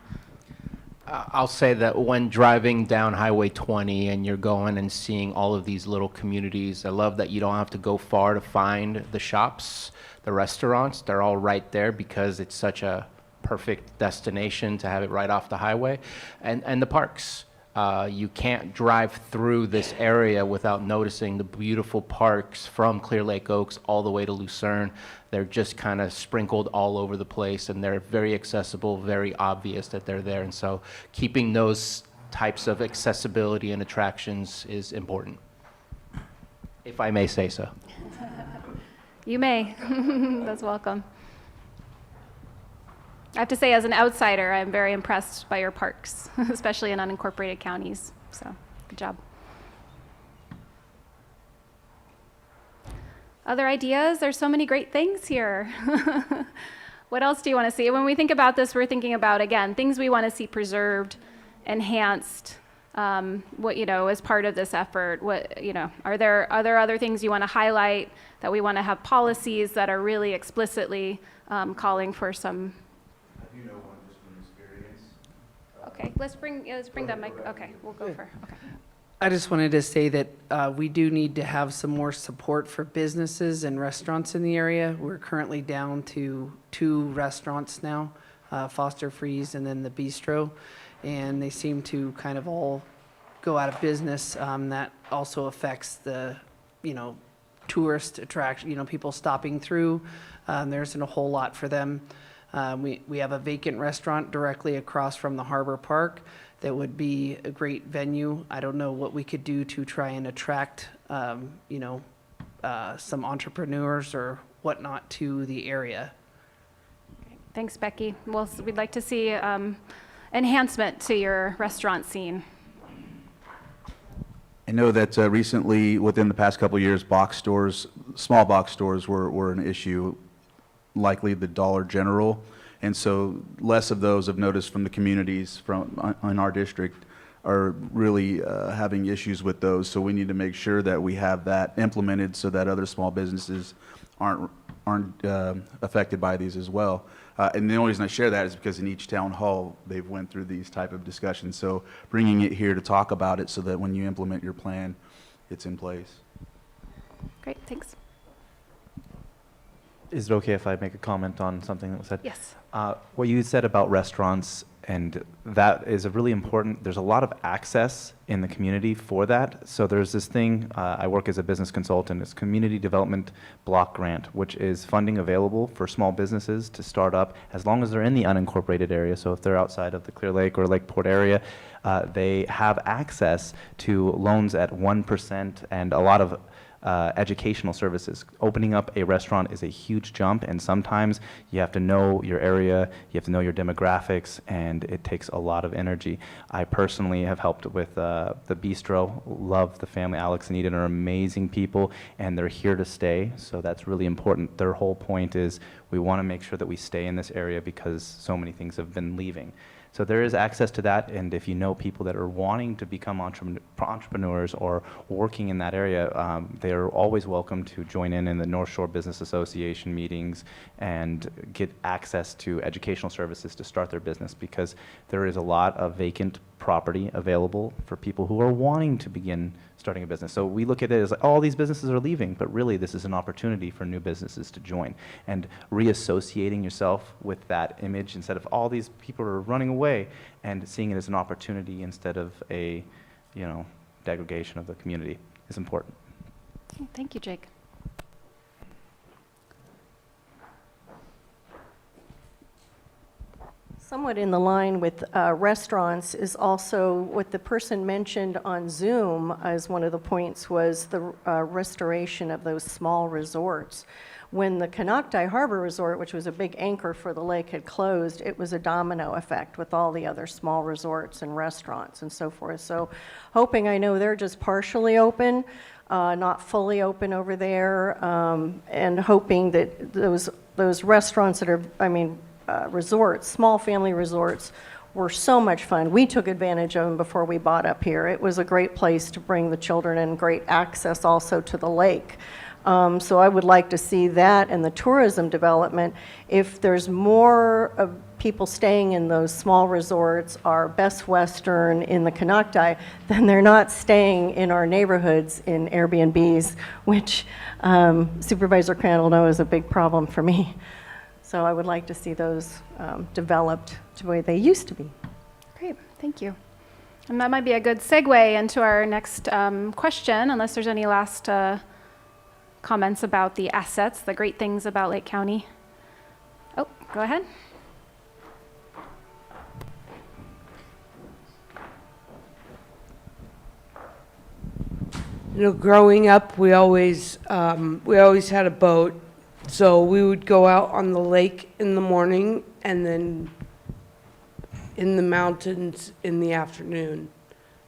K: I'll say that when driving down Highway 20 and you're going and seeing all of these little communities, I love that you don't have to go far to find the shops, the restaurants. They're all right there because it's such a perfect destination to have it right off the highway. And the parks. You can't drive through this area without noticing the beautiful parks from Clear Lake Oaks all the way to Lucerne. They're just kind of sprinkled all over the place, and they're very accessible, very obvious that they're there. And so keeping those types of accessibility and attractions is important, if I may say so.
E: You may. That's welcome. I have to say, as an outsider, I'm very impressed by your parks, especially in unincorporated counties. So, good job. Other ideas? There's so many great things here. What else do you want to see? When we think about this, we're thinking about, again, things we want to see preserved, enhanced, what, as part of this effort. What, are there other things you want to highlight, that we want to have policies that are really explicitly calling for some? Okay, let's bring that mic. Okay, we'll go for. Okay.
A: I just wanted to say that we do need to have some more support for businesses and restaurants in the area. We're currently down to 2 restaurants now, Foster Freeze and then the Bistro, and they seem to kind of all go out of business. That also affects the, tourist attraction, people stopping through. There isn't a whole lot for them. We have a vacant restaurant directly across from the Harbor Park that would be a great venue. I don't know what we could do to try and attract, some entrepreneurs or whatnot to the area.
E: Thanks, Becky. Well, we'd like to see enhancement to your restaurant scene.
H: I know that recently, within the past couple of years, box stores, small box stores were an issue, likely the Dollar General. And so less of those I've noticed from the communities in our district are really having issues with those. So we need to make sure that we have that implemented so that other small businesses aren't affected by these as well. And the only reason I share that is because in each town hall, they've went through these type of discussions. So bringing it here to talk about it so that when you implement your plan, it's in place.
E: Great, thanks.
G: Is it okay if I make a comment on something that was said?
E: Yes.
G: What you said about restaurants, and that is a really important, there's a lot of access in the community for that. So there's this thing, I work as a business consultant, it's Community Development Block Grant, which is funding available for small businesses to start up as long as they're in the unincorporated area. So if they're outside of the Clear Lake or Lakeport area, they have access to loans at 1% and a lot of educational services. Opening up a restaurant is a huge jump, and sometimes you have to know your area, you have to know your demographics, and it takes a lot of energy. I personally have helped with the Bistro, love the family. Alex and Eden are amazing people, and they're here to stay, so that's really important. Their whole point is we want to make sure that we stay in this area because so many things have been leaving. So there is access to that, and if you know people that are wanting to become entrepreneurs or working in that area, they are always welcome to join in the North Shore Business Association meetings and get access to educational services to start their business, because there is a lot of vacant property available for people who are wanting to begin starting a business. So we look at it as like, all these businesses are leaving, but really this is an opportunity for new businesses to join. And reassociating yourself with that image instead of all these people are running away, and seeing it as an opportunity instead of a, degradation of the community is important.
E: Okay, thank you, Jake.
O: Somewhat in the line with restaurants is also what the person mentioned on Zoom as one of the points was the restoration of those small resorts. When the Canocti Harbor Resort, which was a big anchor for the lake, had closed, it was a domino effect with all the other small resorts and restaurants and so forth. So hoping, I know they're just partially open, not fully open over there, and hoping that those restaurants that are, resorts, small family resorts, were so much fun. We took advantage of them before we bought up here. It was a great place to bring the children and great access also to the lake. So I would like to see that and the tourism development. If there's more of people staying in those small resorts, our Best Western in the Canocti, then they're not staying in our neighborhoods in Airbnbs, which Supervisor Crandall knows is a big problem for me. So I would like to see those developed to the way they used to be.
E: Great, thank you. And that might be a good segue into our next question, unless there's any last comments about the assets, the great things about Lake County. Oh, go ahead.
J: You know, growing up, we always had a boat, so we would go out on the lake in the morning and then in the mountains in the afternoon.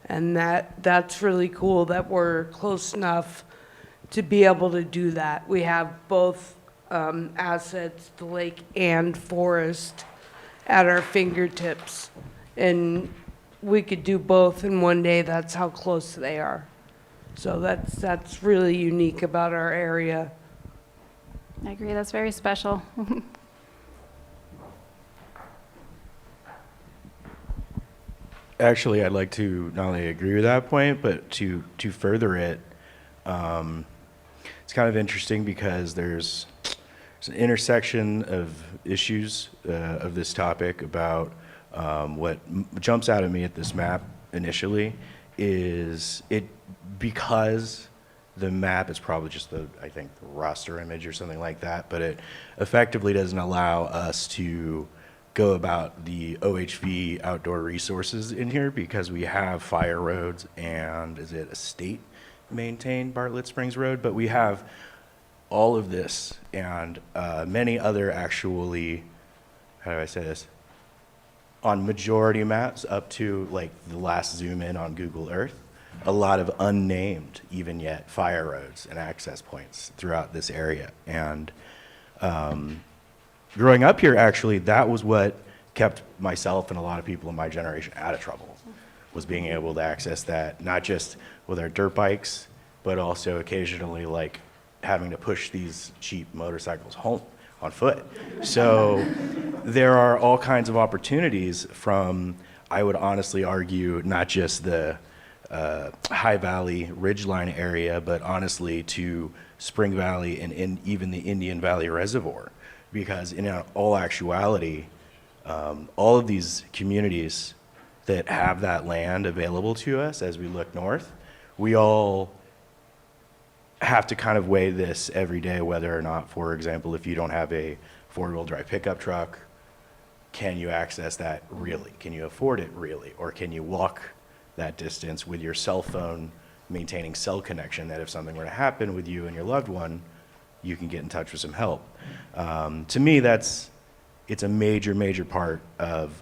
J: And that's really cool that we're close enough to be able to do that. We have both assets, the lake and forest, at our fingertips. And we could do both in one day. That's how close they are. So that's really unique about our area.
E: I agree, that's very special.
Q: Actually, I'd like to not only agree with that point, but to further it. It's kind of interesting because there's an intersection of issues of this topic about what jumps out at me at this map initially is because the map is probably just I think the raster image or something like that, but it effectively doesn't allow us to go about the OHV outdoor resources in here because we have fire roads and is it a state maintained Bartlett Springs Road, but we have all of this and many other actually, how do I say this, on majority maps up to like the last zoom in on Google Earth, a lot of unnamed even yet fire roads and access points throughout this area. And growing up here, actually, that was what kept myself and a lot of people in my generation out of trouble, was being able to access that, not just with our dirt bikes, but also occasionally like having to push these cheap motorcycles home on foot. So there are all kinds of opportunities from, I would honestly argue, not just the High Valley Ridgeline area, but honestly to Spring Valley and even the Indian Valley Reservoir. Because in all actuality, all of these communities that have that land available to us as we look north, we all have to kind of weigh this every day, whether or not, for example, if you don't have a four-wheel drive pickup truck, can you access that really? Can you afford it really? Or can you walk that distance with your cell phone, maintaining cell connection, that if something were to happen with you and your loved one, you can get in touch with some help. To me, it's a major, major part of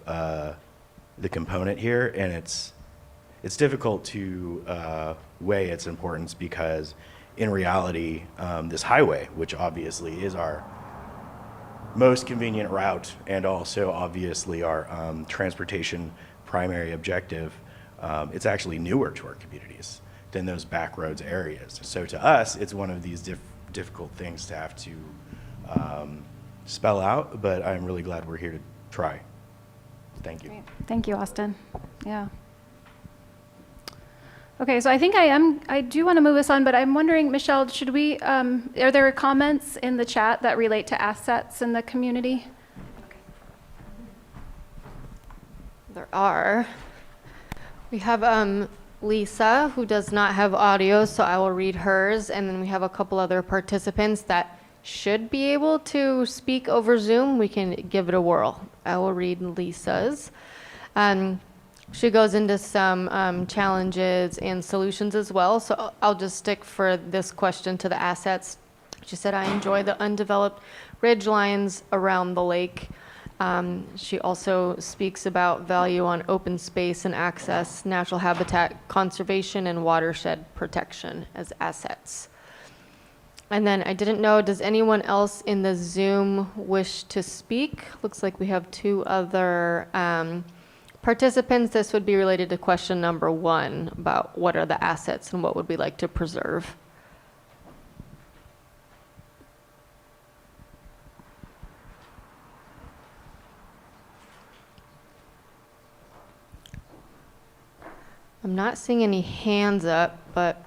Q: the component here, and it's difficult to weigh its importance because in reality, this highway, which obviously is our most convenient route and also obviously our transportation primary objective, it's actually newer to our communities than those back roads areas. So to us, it's one of these difficult things to have to spell out, but I'm really glad we're here to try. Thank you.
E: Great. Thank you, Austin. Yeah. Okay, so I think I do want to move us on, but I'm wondering, Michelle, should we, are there comments in the chat that relate to assets in the community?
F: There are. We have Lisa, who does not have audio, so I will read hers, and then we have a couple other participants that should be able to speak over Zoom. We can give it a whirl. I will read Lisa's. She goes into some challenges and solutions as well, so I'll just stick for this question to the assets. She said, I enjoy the undeveloped ridge lines around the lake. She also speaks about value on open space and access, natural habitat conservation, and watershed protection as assets. And then I didn't know, does anyone else in the Zoom wish to speak? Looks like we have two other participants. This would be related to question number 1 about what are the assets and what would we like to preserve. I'm not seeing any hands up, but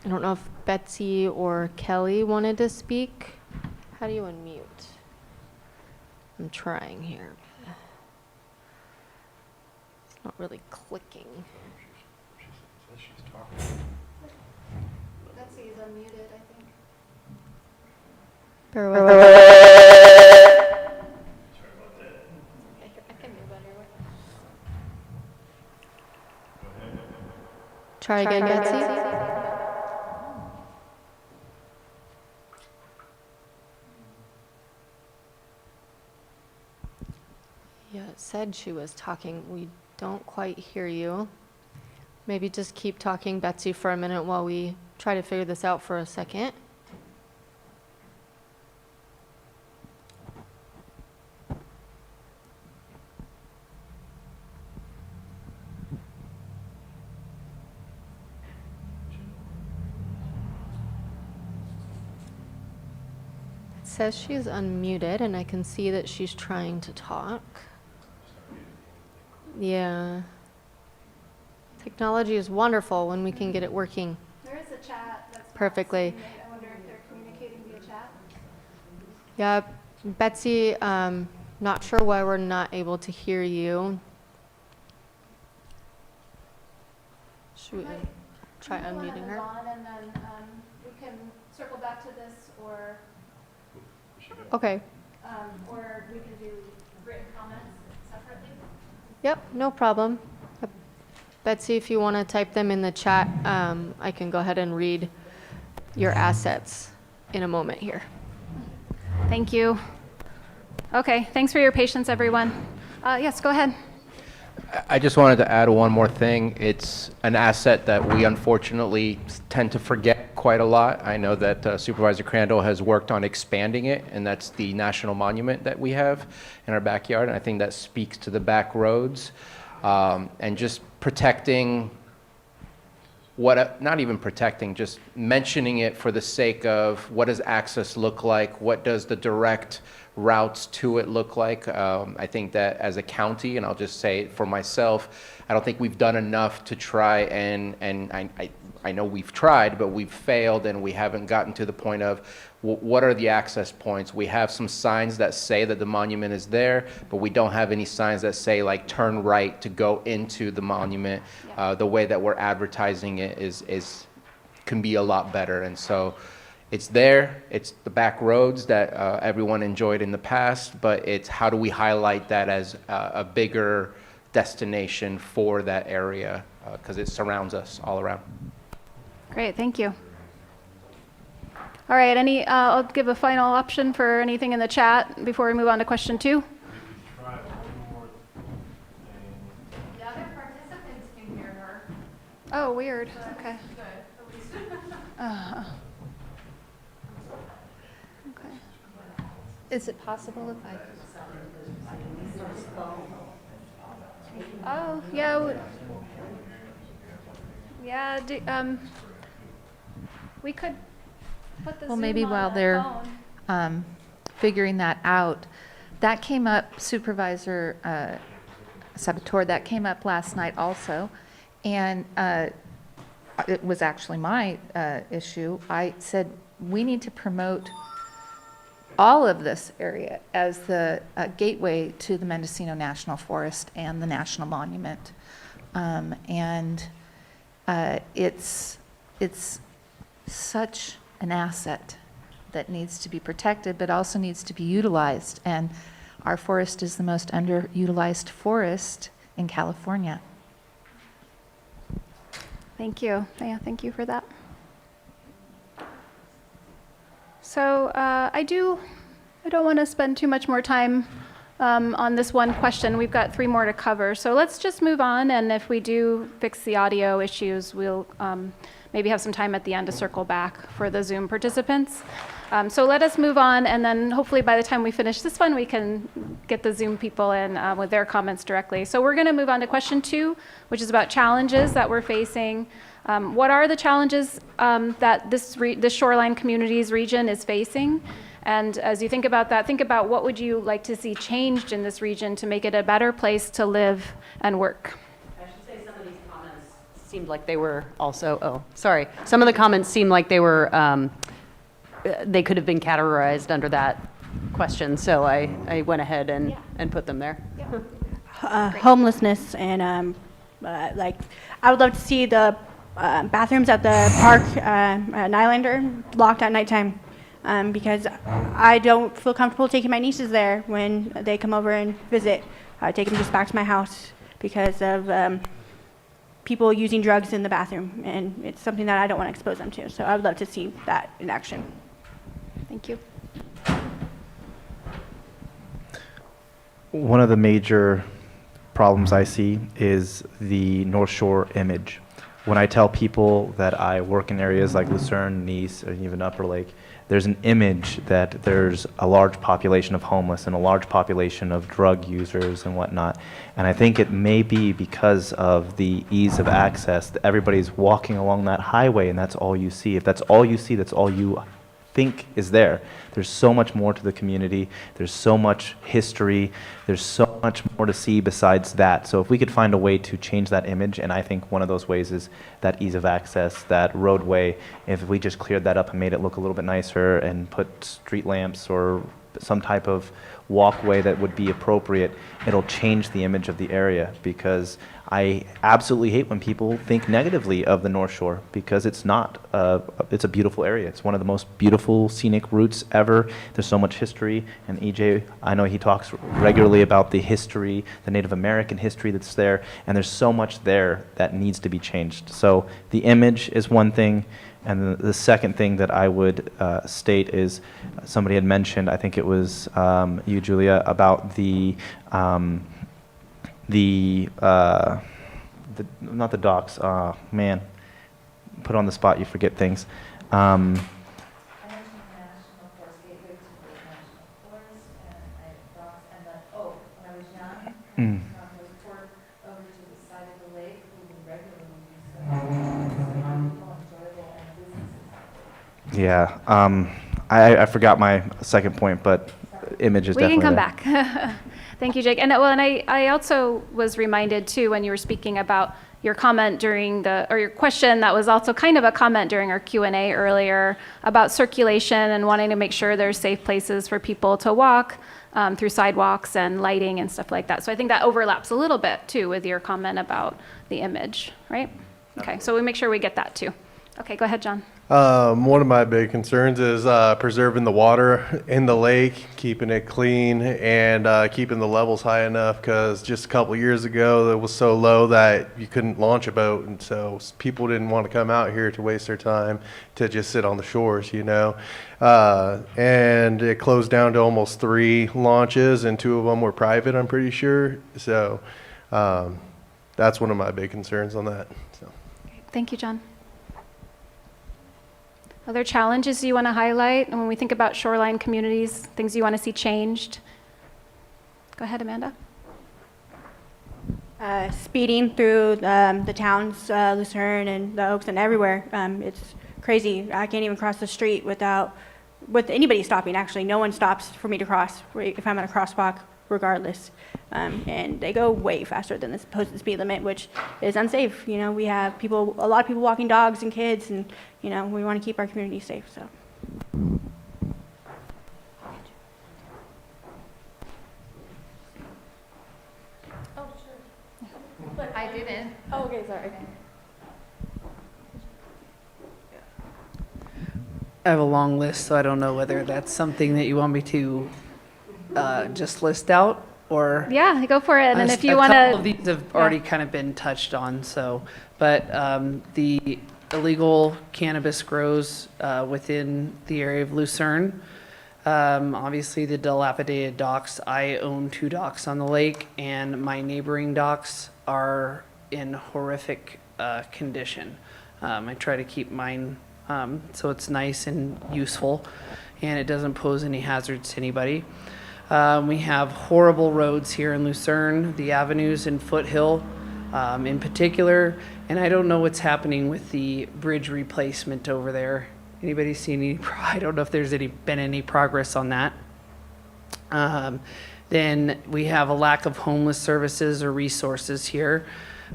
F: I don't know if Betsy or Kelly wanted to speak. How do you unmute? I'm trying here. Not really clicking.
E: Betsy is unmuted, I think.
F: Bear with me.
E: I can do better.
F: Try again, Betsy. Yeah, it said she was talking. We don't quite hear you. Maybe just keep talking, Betsy, for a minute while we try to figure this out for a second. It says she's unmuted, and I can see that she's trying to talk. Yeah. Technology is wonderful when we can get it working
E: There is a chat that's
F: perfectly.
E: I wonder if they're communicating via chat.
F: Yeah, Betsy, not sure why we're not able to hear you. Should we try unmuting her?
E: And then we can circle back to this, or
F: Okay.
E: or we can do written comments separately.
F: Yep, no problem. Betsy, if you want to type them in the chat, I can go ahead and read your assets in a moment here.
E: Thank you. Okay, thanks for your patience, everyone. Yes, go ahead.
K: I just wanted to add one more thing. It's an asset that we unfortunately tend to forget quite a lot. I know that Supervisor Crandall has worked on expanding it, and that's the national monument that we have in our backyard. And I think that speaks to the back roads and just protecting not even protecting, just mentioning it for the sake of what does access look like, what does the direct routes to it look like. I think that as a county, and I'll just say it for myself, I don't think we've done enough to try and I know we've tried, but we've failed, and we haven't gotten to the point of what are the access points. We have some signs that say that the monument is there, but we don't have any signs that say like turn right to go into the monument. The way that we're advertising it can be a lot better, and so it's there. It's the back roads that everyone enjoyed in the past, but it's how do we highlight that as a bigger destination for that area, because it surrounds us all around.
E: Great, thank you. All right, I'll give a final option for anything in the chat before we move on to question 2.
F: The other participants can hear her.
E: Oh, weird. Okay. Okay.
P: Is it possible if I?
E: Oh, yeah. We could put the
P: Well,
E: Zoom
P: maybe
E: on
P: while
E: the
P: they're
E: phone.
P: figuring that out, that came up, Supervisor Saboteur, that came up last night also, and it was actually my issue. I said, we need to promote all of this area as the gateway to the Mendocino National Forest and the National Monument. It's such an asset that needs to be protected, but also needs to be utilized. And our forest is the most underutilized forest in California.
E: Thank you. Yeah, thank you for that. So I don't want to spend too much more time on this one question. We've got 3 more to cover. So let's just move on, and if we do fix the audio issues, we'll maybe have some time at the end to circle back for the Zoom participants. So let us move on, and then hopefully by the time we finish this one, we can get the Zoom people in with their comments directly. So we're going to move on to question 2, which is about challenges that we're facing. What are the challenges that this shoreline communities region is facing? And as you think about that, think about what would you like to see changed in this region to make it a better place to live and work?
R: I should say some of these comments seemed like they were also, some of the comments seemed like they were, they could have been categorized under that question, so I went ahead and put them there.
L: homelessness and like I would love to see the bathrooms at the park at Nylander locked at nighttime because I don't feel comfortable taking my nieces there when they come over and visit. I take them just back to my house because of people using drugs in the bathroom, and it's something that I don't want to expose them to. So I would love to see that in action.
E: Thank you.
G: One of the major problems I see is the North Shore image. When I tell people that I work in areas like Lucerne, Nice, or even Upper Lake, there's an image that there's a large population of homeless and a large population of drug users and whatnot. And I think it may be because of the ease of access that everybody's walking along that highway and that's all you see. If that's all you see, that's all you think is there. There's so much more to the community. There's so much history. There's so much more to see besides that. So if we could find a way to change that image, and I think one of those ways is that ease of access, that roadway, if we just cleared that up and made it look a little bit nicer and put street lamps or some type of walkway that would be appropriate, it'll change the image of the area, because I absolutely hate when people think negatively of the North Shore, because it's not. It's a beautiful area. It's one of the most beautiful scenic routes ever. There's so much history, and EJ, I know he talks regularly about the history, the Native American history that's there, and there's so much there that needs to be changed. So the image is one thing, and the second thing that I would state is somebody had mentioned, I think it was you, Julia, about not the docks, man, put on the spot, you forget things. Yeah, I forgot my second point, but image is definitely
E: We can come
G: there.
E: back. Thank you, Jake. And I also was reminded too when you were speaking about your comment during or your question that was also kind of a comment during our Q&A earlier about circulation and wanting to make sure there's safe places for people to walk through sidewalks and lighting and stuff like that. So I think that overlaps a little bit too with your comment about the image, right? Okay, so we make sure we get that too. Okay, go ahead, John.
M: One of my big concerns is preserving the water in the lake, keeping it clean, and keeping the levels high enough, because just a couple years ago it was so low that you couldn't launch a boat, and so people didn't want to come out here to waste their time to just sit on the shores, you know. And it closed down to almost 3 launches, and 2 of them were private, I'm pretty sure. So that's one of my big concerns on that. So.
E: Thank you, John. Other challenges you want to highlight? And when we think about shoreline communities, things you want to see changed? Go ahead, Amanda.
L: Speeding through the towns, Lucerne and the Oaks and everywhere. It's crazy. I can't even cross the street with anybody stopping, actually. No one stops for me to cross if I'm at a crosswalk, regardless. And they go way faster than the posted speed limit, which is unsafe. You know, we have a lot of people walking dogs and kids, and, you know, we want to keep our community safe, so.
P: Oh, sure. I didn't. Oh, okay, sorry.
A: I have a long list, so I don't know whether that's something that you want me to just list out, or
E: Yeah, go for it. And if you
A: a
E: want
A: couple of
E: to,
A: these have already kind of been touched on. So, but the illegal cannabis grows within the area of Lucerne. Obviously, the dilapidated docks. I own 2 docks on the lake, and my neighboring docks are in horrific condition. I try to keep mine so it's nice and useful, and it doesn't pose any hazards to anybody. We have horrible roads here in Lucerne, the avenues in Foothill in particular, and I don't know what's happening with the bridge replacement over there. Anybody seen any? I don't know if there's been any progress on that. Then we have a lack of homeless services or resources here.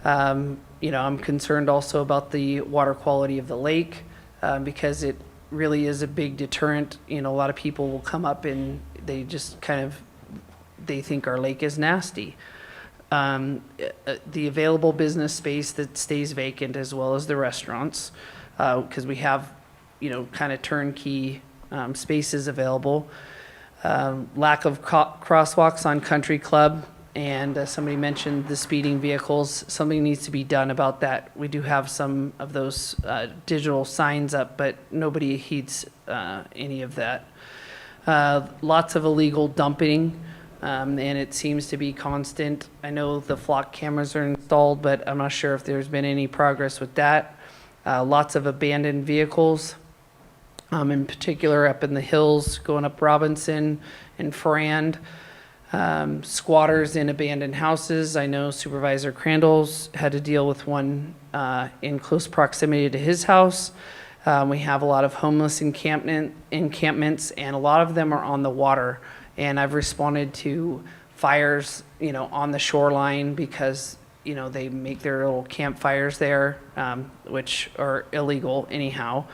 A: You know, I'm concerned also about the water quality of the lake because it really is a big deterrent. You know, a lot of people will come up and they just they think our lake is nasty. the available business space that stays vacant as well as the restaurants, because we have, kind of turnkey spaces available. Lack of crosswalks on Country Club, and somebody mentioned the speeding vehicles. Something needs to be done about that. We do have some of those digital signs up, but nobody heeds any of that. Lots of illegal dumping, and it seems to be constant. I know the flock cameras are installed, but I'm not sure if there's been any progress with that. Lots of abandoned vehicles, in particular up in the hills, going up Robinson and Farrand. Squatters in abandoned houses. I know Supervisor Crandall's had to deal with one in close proximity to his house. We have a lot of homeless encampments, and a lot of them are on the water. And I've responded to fires, on the shoreline because, they make their little campfires there, which are illegal anyhow.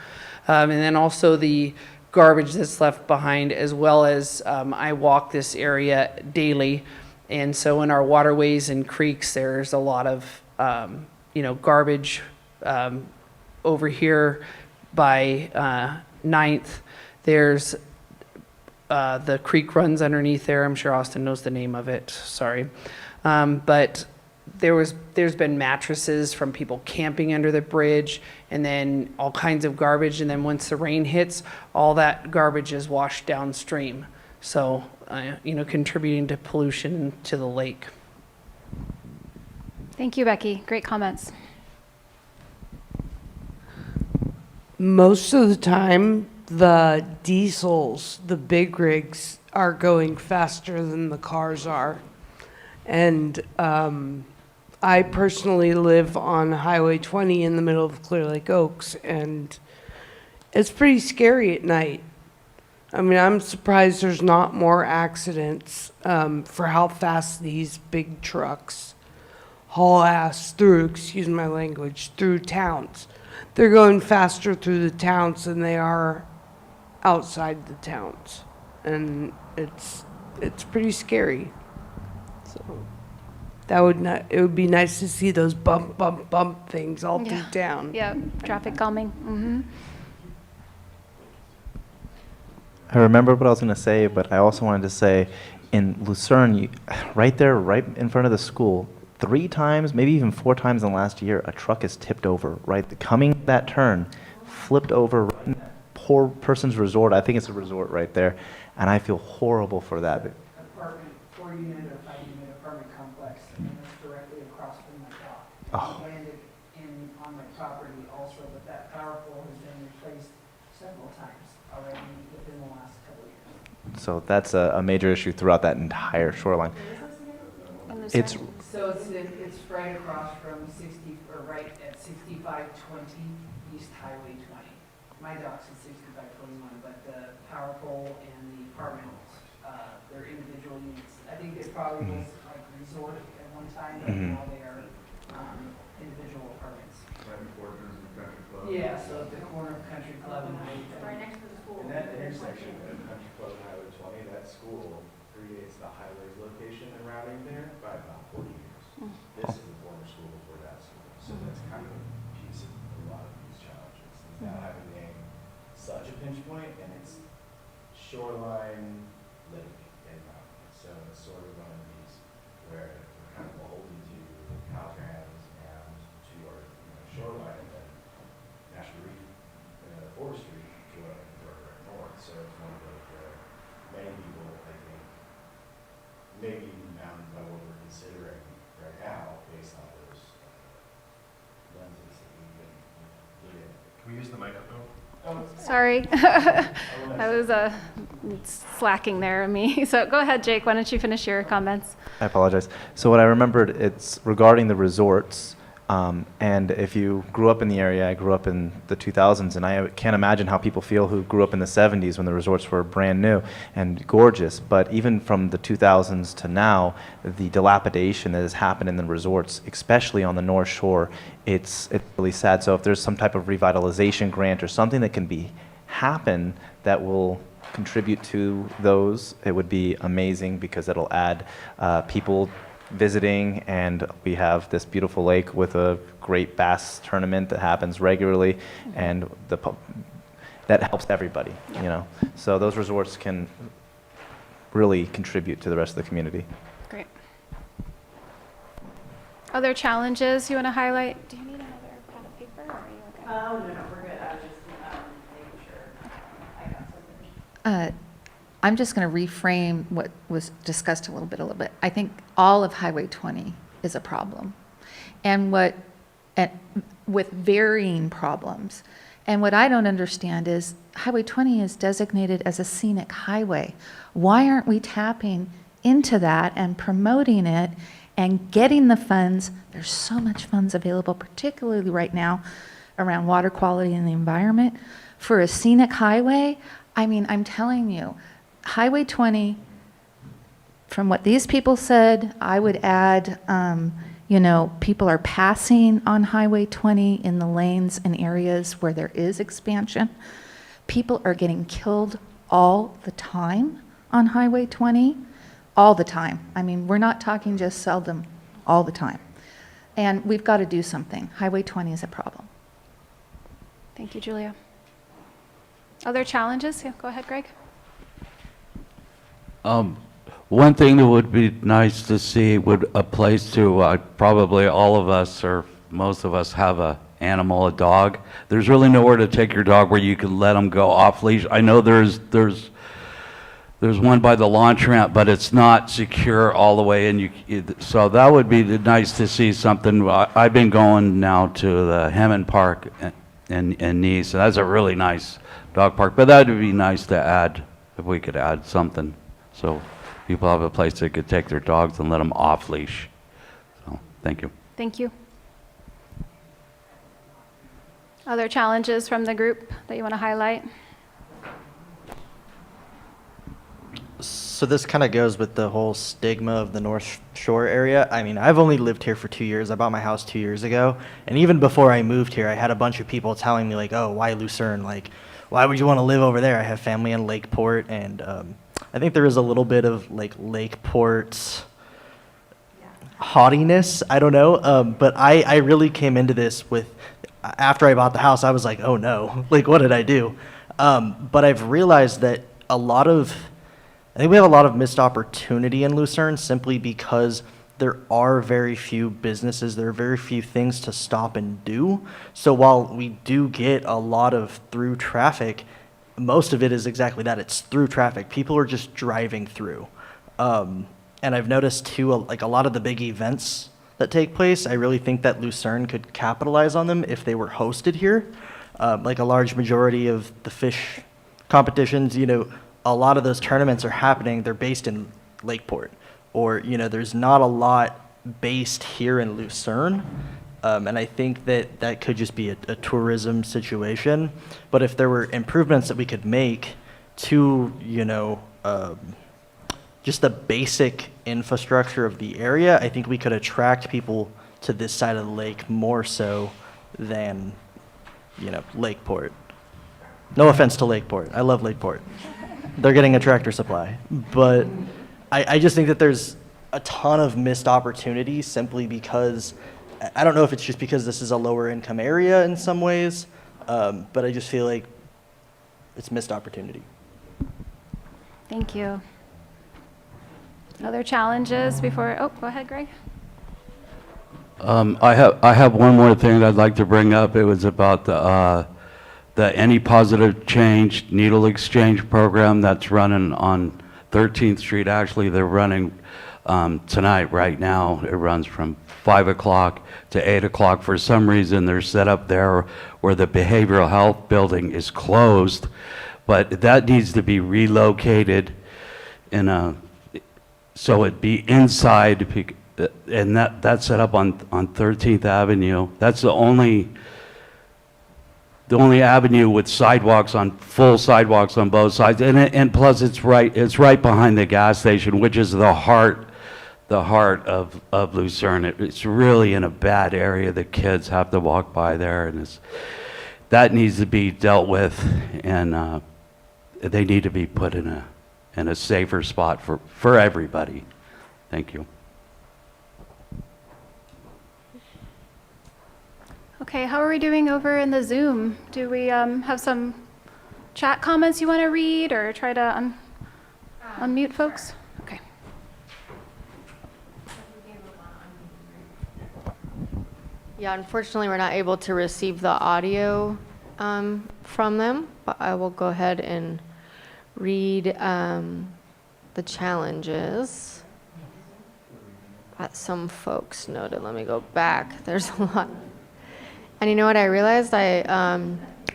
A: And then also the garbage that's left behind, as well as I walk this area daily. And so in our waterways and creeks, there's a lot of, garbage over here by 9th. There's the creek runs underneath there. I'm sure Austin knows the name of it. Sorry. But there's been mattresses from people camping under the bridge, and then all kinds of garbage. And then once the rain hits, all that garbage is washed downstream. So, contributing to pollution to the lake.
E: Thank you, Becky. Great comments.
J: Most of the time, the diesels, the big rigs, are going faster than the cars are. And I personally live on Highway 20 in the middle of Clear Lake Oaks, and it's pretty scary at night. I mean, I'm surprised there's not more accidents for how fast these big trucks haul ass through, excuse my language, through towns. They're going faster through the towns than they are outside the towns. And it's pretty scary. So it would be nice to see those bump, bump, bump things all through town.
E: Yeah, traffic calming. Mm-hmm.
G: I remember what I was going to say, but I also wanted to say in Lucerne, right there, right in front of the school, 3 times, maybe even 4 times in the last year, a truck is tipped over, right? Coming that turn, flipped over right in that poor person's resort. I think it's a resort right there, and I feel horrible for that.
A: Apartment, 4-unit or 5-unit apartment complex, and it's directly across from my dock.
G: Oh.
A: Landed on my property also, but that power pole has been replaced several times already within the last couple of years.
G: So that's a major issue throughout that entire shoreline. It's
A: So it's right across from 60, or right at 6520 East Highway 20. My dock's at 6521, but the power pole and the apartments, they're individual units. I think it probably was like resort at one time, but now they are individual apartments.
S: Right before it turns into Country Club.
A: Yeah, so at the corner of Country Club and Highway 20.
L: Right next to the school.
Q: In that intersection of Country Club and Highway 20, that school predates the highways location and routing there by about 40 years. This is the former school before that school. So that's kind of a piece of a lot of these challenges. Is now having being such a pinch point, and it's shoreline lake and mountain. So it's sort of one of these where we're kind of beholden to Caltrans and to our shoreline, and then National Reef, forestry to our north. So it's one of those where many people, I think, maybe even bound by what we're considering right now based on those lenses that we've been looking at.
S: Can we use the microphone?
E: Sorry. I was slacking there, me. So go ahead, Jake. Why don't you finish your comments?
G: I apologize. So what I remembered, it's regarding the resorts. And if you grew up in the area, I grew up in the 2000s, and I can't imagine how people feel who grew up in the 70s when the resorts were brand new and gorgeous. But even from the 2000s to now, the dilapidation that has happened in the resorts, especially on the North Shore, it's really sad. So if there's some type of revitalization grant or something that can happen that will contribute to those, it would be amazing because it'll add people visiting, and we have this beautiful lake with a great bass tournament that happens regularly, and that helps everybody, you know. So those resorts can really contribute to the rest of the community.
E: Great. Other challenges you want to highlight? Do you need another pad of paper, or are you okay?
O: Oh, no, we're good. I was just making sure I got something.
P: I'm just going to reframe what was discussed a little bit. I think all of Highway 20 is a problem, and with varying problems. And what I don't understand is Highway 20 is designated as a scenic highway. Why aren't we tapping into that and promoting it and getting the funds? There's so much funds available, particularly right now around water quality and the environment. For a scenic highway, I mean, I'm telling you, Highway 20, from what these people said, I would add, people are passing on Highway 20 in the lanes and areas where there is expansion. People are getting killed all the time on Highway 20, all the time. I mean, we're not talking just seldom, all the time. And we've got to do something. Highway 20 is a problem.
E: Thank you, Julia. Other challenges? Yeah, go ahead, Greg.
I: One thing that would be nice to see would a place to, probably all of us or most of us have a animal, a dog. There's really nowhere to take your dog where you can let them go off leash. I know there's one by the launch ramp, but it's not secure all the way in. So that would be nice to see something. I've been going now to the Hammond Park in Nice, and that's a really nice dog park. But that would be nice to add, if we could add something. So people have a place they could take their dogs and let them off leash. So, thank you.
E: Thank you. Other challenges from the group that you want to highlight?
B: So this kind of goes with the whole stigma of the North Shore area. I mean, I've only lived here for 2 years. I bought my house 2 years ago. And even before I moved here, I had a bunch of people telling me, like, oh, why Lucerne? Like, why would you want to live over there? I have family in Lakeport, and I think there is a little bit of like Lakeport's haughtiness. I don't know, but I really came into this with, after I bought the house, I was like, oh no, like what did I do? But I've realized that I think we have a lot of missed opportunity in Lucerne simply because there are very few businesses, there are very few things to stop and do. So while we do get a lot of through traffic, most of it is exactly that. It's through traffic. People are just driving through. And I've noticed too, like a lot of the big events that take place, I really think that Lucerne could capitalize on them if they were hosted here. Like a large majority of the fish competitions, a lot of those tournaments are happening, they're based in Lakeport. Or, there's not a lot based here in Lucerne. And I think that could just be a tourism situation. But if there were improvements that we could make to, just the basic infrastructure of the area, I think we could attract people to this side of the lake more so than, Lakeport. No offense to Lakeport. I love Lakeport. They're getting a Tractor Supply. But I just think that there's a ton of missed opportunity simply because, I don't know if it's just because this is a lower income area in some ways, but I just feel like it's missed opportunity.
E: Thank you. Other challenges before, go ahead, Greg.
I: I have one more thing I'd like to bring up. It was about the Any Positive Change Needle Exchange program that's running on 13th Street. Actually, they're running tonight, right now. It runs from 5 o'clock to 8 o'clock. For some reason, they're set up there where the behavioral health building is closed, but that needs to be relocated so it'd be inside, and that's set up on 13th Avenue. That's the only avenue with full sidewalks on both sides, and plus it's right behind the gas station, which is the heart of Lucerne. It's really in a bad area. The kids have to walk by there, and that needs to be dealt with, and they need to be put in a safer spot for everybody. Thank you.
E: Okay, how are we doing over in the Zoom? Do we have some chat comments you want to read or try to unmute folks? Okay.
F: Yeah, unfortunately, we're not able to receive the audio from them, but I will go ahead and read the challenges that some folks noted. Let me go back. There's a lot. And you know what I realized? I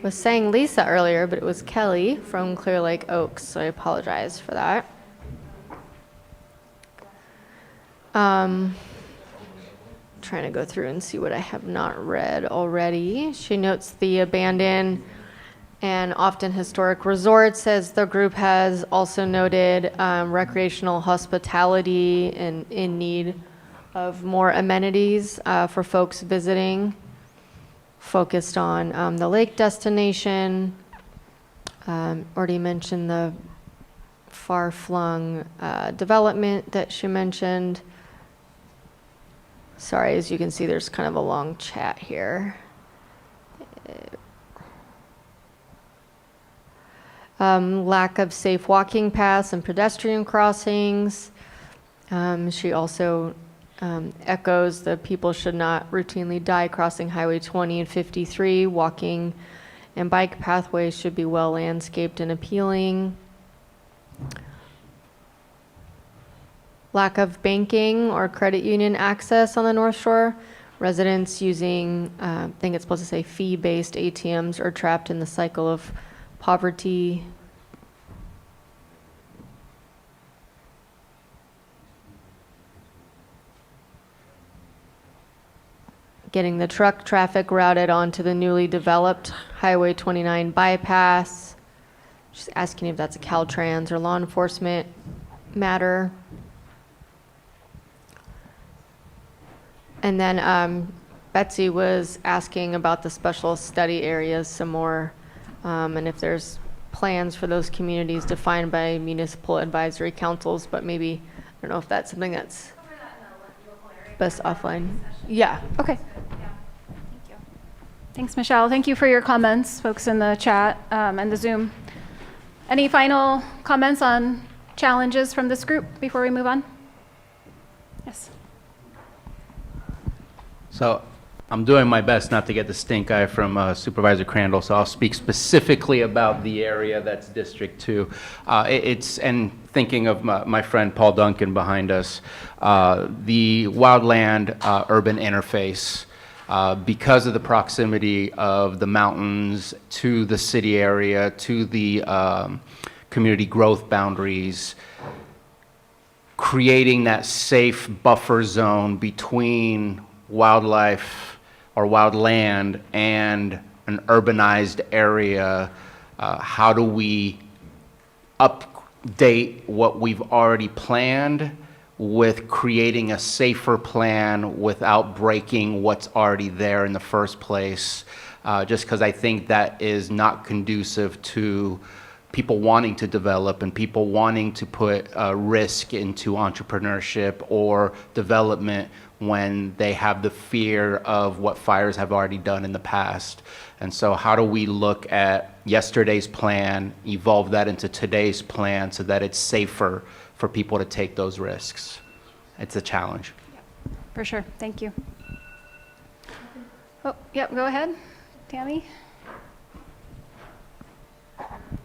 F: was saying Lisa earlier, but it was Kelly from Clear Lake Oaks, so I apologize for that. Trying to go through and see what I have not read already. She notes the abandoned and often historic resorts, as the group has also noted recreational hospitality and in need of more amenities for folks visiting, focused on the lake destination. Already mentioned the far-flung development that she mentioned. Sorry, as you can see, there's kind of a long chat here. Lack of safe walking paths and pedestrian crossings. She also echoes that people should not routinely die crossing Highway 20 and 53. Walking and bike pathways should be well landscaped and appealing. Lack of banking or credit union access on the North Shore. Residents using, I think it's supposed to say fee-based ATMs are trapped in the cycle of poverty. Getting the truck traffic routed onto the newly developed Highway 29 bypass. Just asking if that's a Caltrans or law enforcement matter. And then Betsy was asking about the special study areas some more, and if there's plans for those communities defined by municipal advisory councils, but maybe, I don't know if that's something that's best offline. Yeah, okay.
E: Thanks, Michelle. Thank you for your comments, folks in the chat and the Zoom. Any final comments on challenges from this group before we move on? Yes.
K: So I'm doing my best not to get the stink eye from Supervisor Crandall, so I'll speak specifically about the area that's District 2. And thinking of my friend Paul Duncan behind us, the wildland urban interface, because of the proximity of the mountains to the city area, to the community growth boundaries, creating that safe buffer zone between wildlife or wildland and an urbanized area. How do we update what we've already planned with creating a safer plan without breaking what's already there in the first place? Just because I think that is not conducive to people wanting to develop and people wanting to put risk into entrepreneurship or development when they have the fear of what fires have already done in the past. And so how do we look at yesterday's plan, evolve that into today's plan so that it's safer for people to take those risks? It's a challenge.
E: For sure. Thank you. Oh, yep, go ahead, Tammy.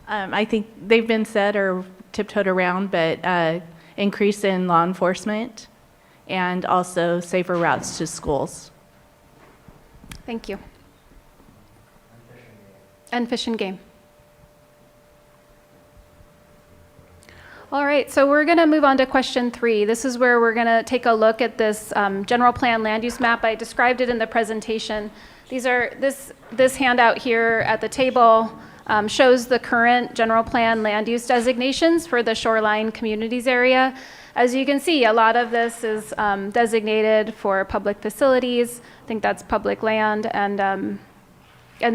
T: I think they've been said or tiptoed around, but increase in law enforcement and also safer routes to schools.
E: Thank you. And Fish and Game. All right, so we're going to move on to question 3. This is where we're going to take a look at this general plan land use map. I described it in the presentation. This handout here at the table shows the current general plan land use designations for the shoreline communities area. As you can see, a lot of this is designated for public facilities. I think that's public land, and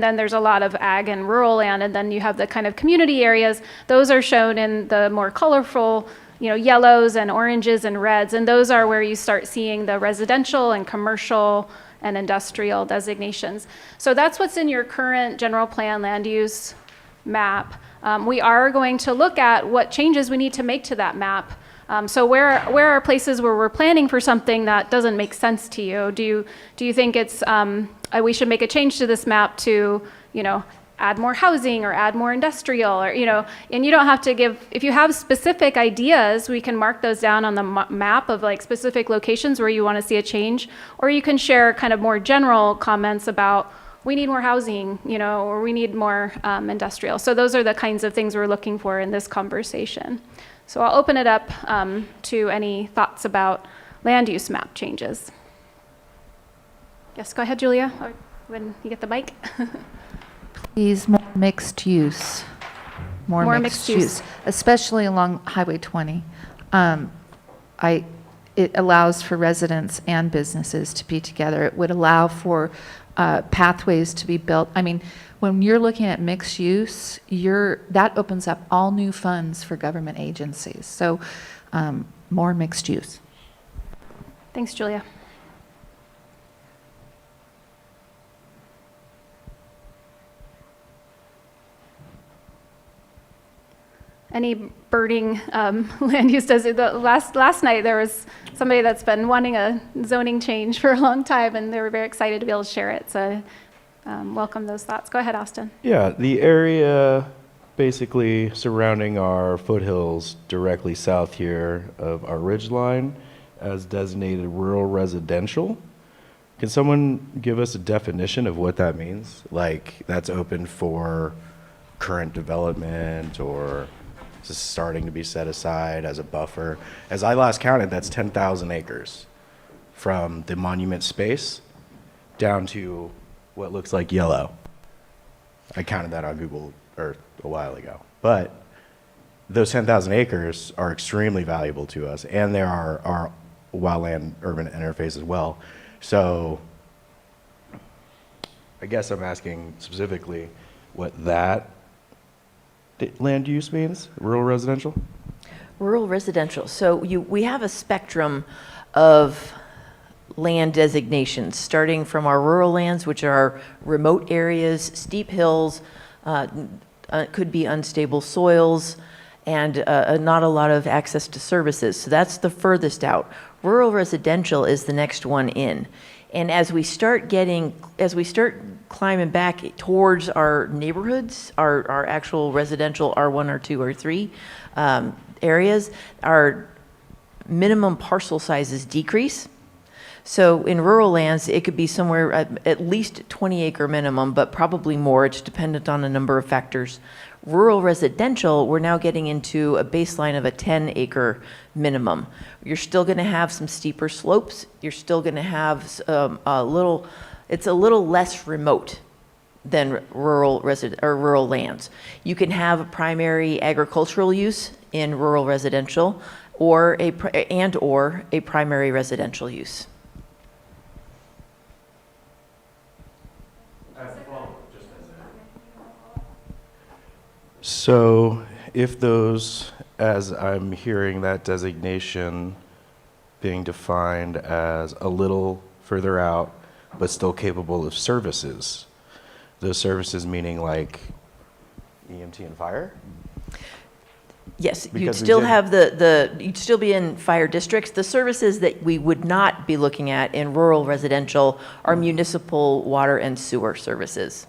E: then there's a lot of ag and rural land, and then you have the kind of community areas. Those are shown in the more colorful, yellows and oranges and reds, and those are where you start seeing the residential and commercial and industrial designations. So that's what's in your current general plan land use map. We are going to look at what changes we need to make to that map. So where are places where we're planning for something that doesn't make sense to you? Do you think it's we should make a change to this map to, add more housing or add more industrial, or and you don't have to give, if you have specific ideas, we can mark those down on the map of like specific locations where you want to see a change, or you can share kind of more general comments about we need more housing, or we need more industrial. So those are the kinds of things we're looking for in this conversation. So I'll open it up to any thoughts about land use map changes. Yes, go ahead, Julia, when you get the mic.
P: Please, more mixed use. More mixed use, especially along Highway 20. It allows for residents and businesses to be together. It would allow for pathways to be built. I mean, when you're looking at mixed use, that opens up all new funds for government agencies. So more mixed use.
E: Thanks, Julia. Any birding land use does it? Last night there was somebody that's been wanting a zoning change for a long time, and they were very excited to be able to share it. So welcome those thoughts. Go ahead, Austin.
Q: Yeah, the area basically surrounding our foothills directly south here of our ridge line as designated rural residential. Can someone give us a definition of what that means? Like that's open for current development, or is this starting to be set aside as a buffer? As I last counted, that's 10,000 acres from the monument space down to what looks like yellow. I counted that on Google Earth a while ago. But those 10,000 acres are extremely valuable to us, and there are our wildland urban interface as well. So I guess I'm asking specifically what that land use means, rural residential?
D: Rural residential. So we have a spectrum of land designations, starting from our rural lands, which are remote areas, steep hills, could be unstable soils, and not a lot of access to services. So that's the furthest out. Rural residential is the next one in. And as we start climbing back towards our neighborhoods, our actual residential R1, R2, R3 areas, our minimum parcel sizes decrease. So in rural lands, it could be somewhere at least 20-acre minimum, but probably more. It's dependent on a number of factors. Rural residential, we're now getting into a baseline of a 10-acre minimum. You're still going to have some steeper slopes. You're still going to have it's a little less remote than rural lands. You can have a primary agricultural use in rural residential, or a primary residential use.
Q: So if those, as I'm hearing that designation being defined as a little further out, but still capable of services, those services meaning like EMT and fire?
D: Yes, you'd still have you'd still be in fire districts. The services that we would not be looking at in rural residential are municipal water and sewer services.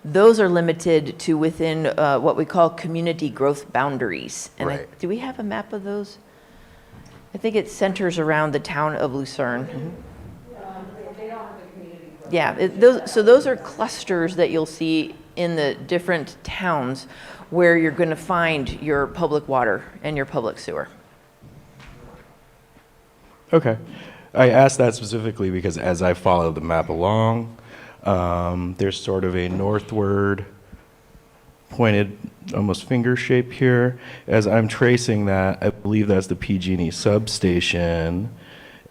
D: Those are limited to within what we call community growth boundaries. And
Q: Right.
D: do we have a map of those? I think it centers around the town of Lucerne. Yeah, those are clusters that you'll see in the different towns where you're going to find your public water and your public sewer.
Q: Okay. I asked that specifically because as I follow the map along, there's sort of a northward pointed, almost finger shape here. As I'm tracing that, I believe that's the PG&E substation,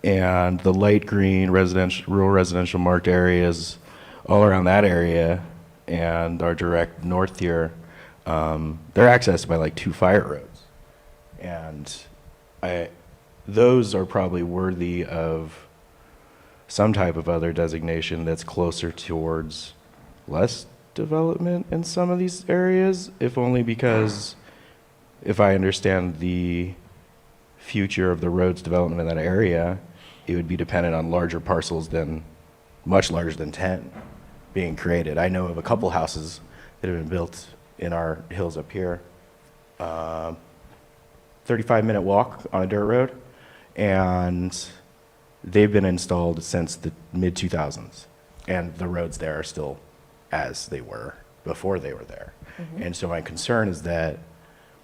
Q: and the light green rural residential marked areas all around that area and our direct north here, they're accessed by like 2 fire roads. And those are probably worthy of some type of other designation that's closer towards less development in some of these areas, if only because if I understand the future of the roads development in that area, it would be dependent on larger parcels much larger than 10 being created. I know of a couple houses that have been built in our hills up here, 35-minute walk on a dirt road, and they've been installed since the mid-2000s, and the roads there are still as they were before they were there. And so my concern is that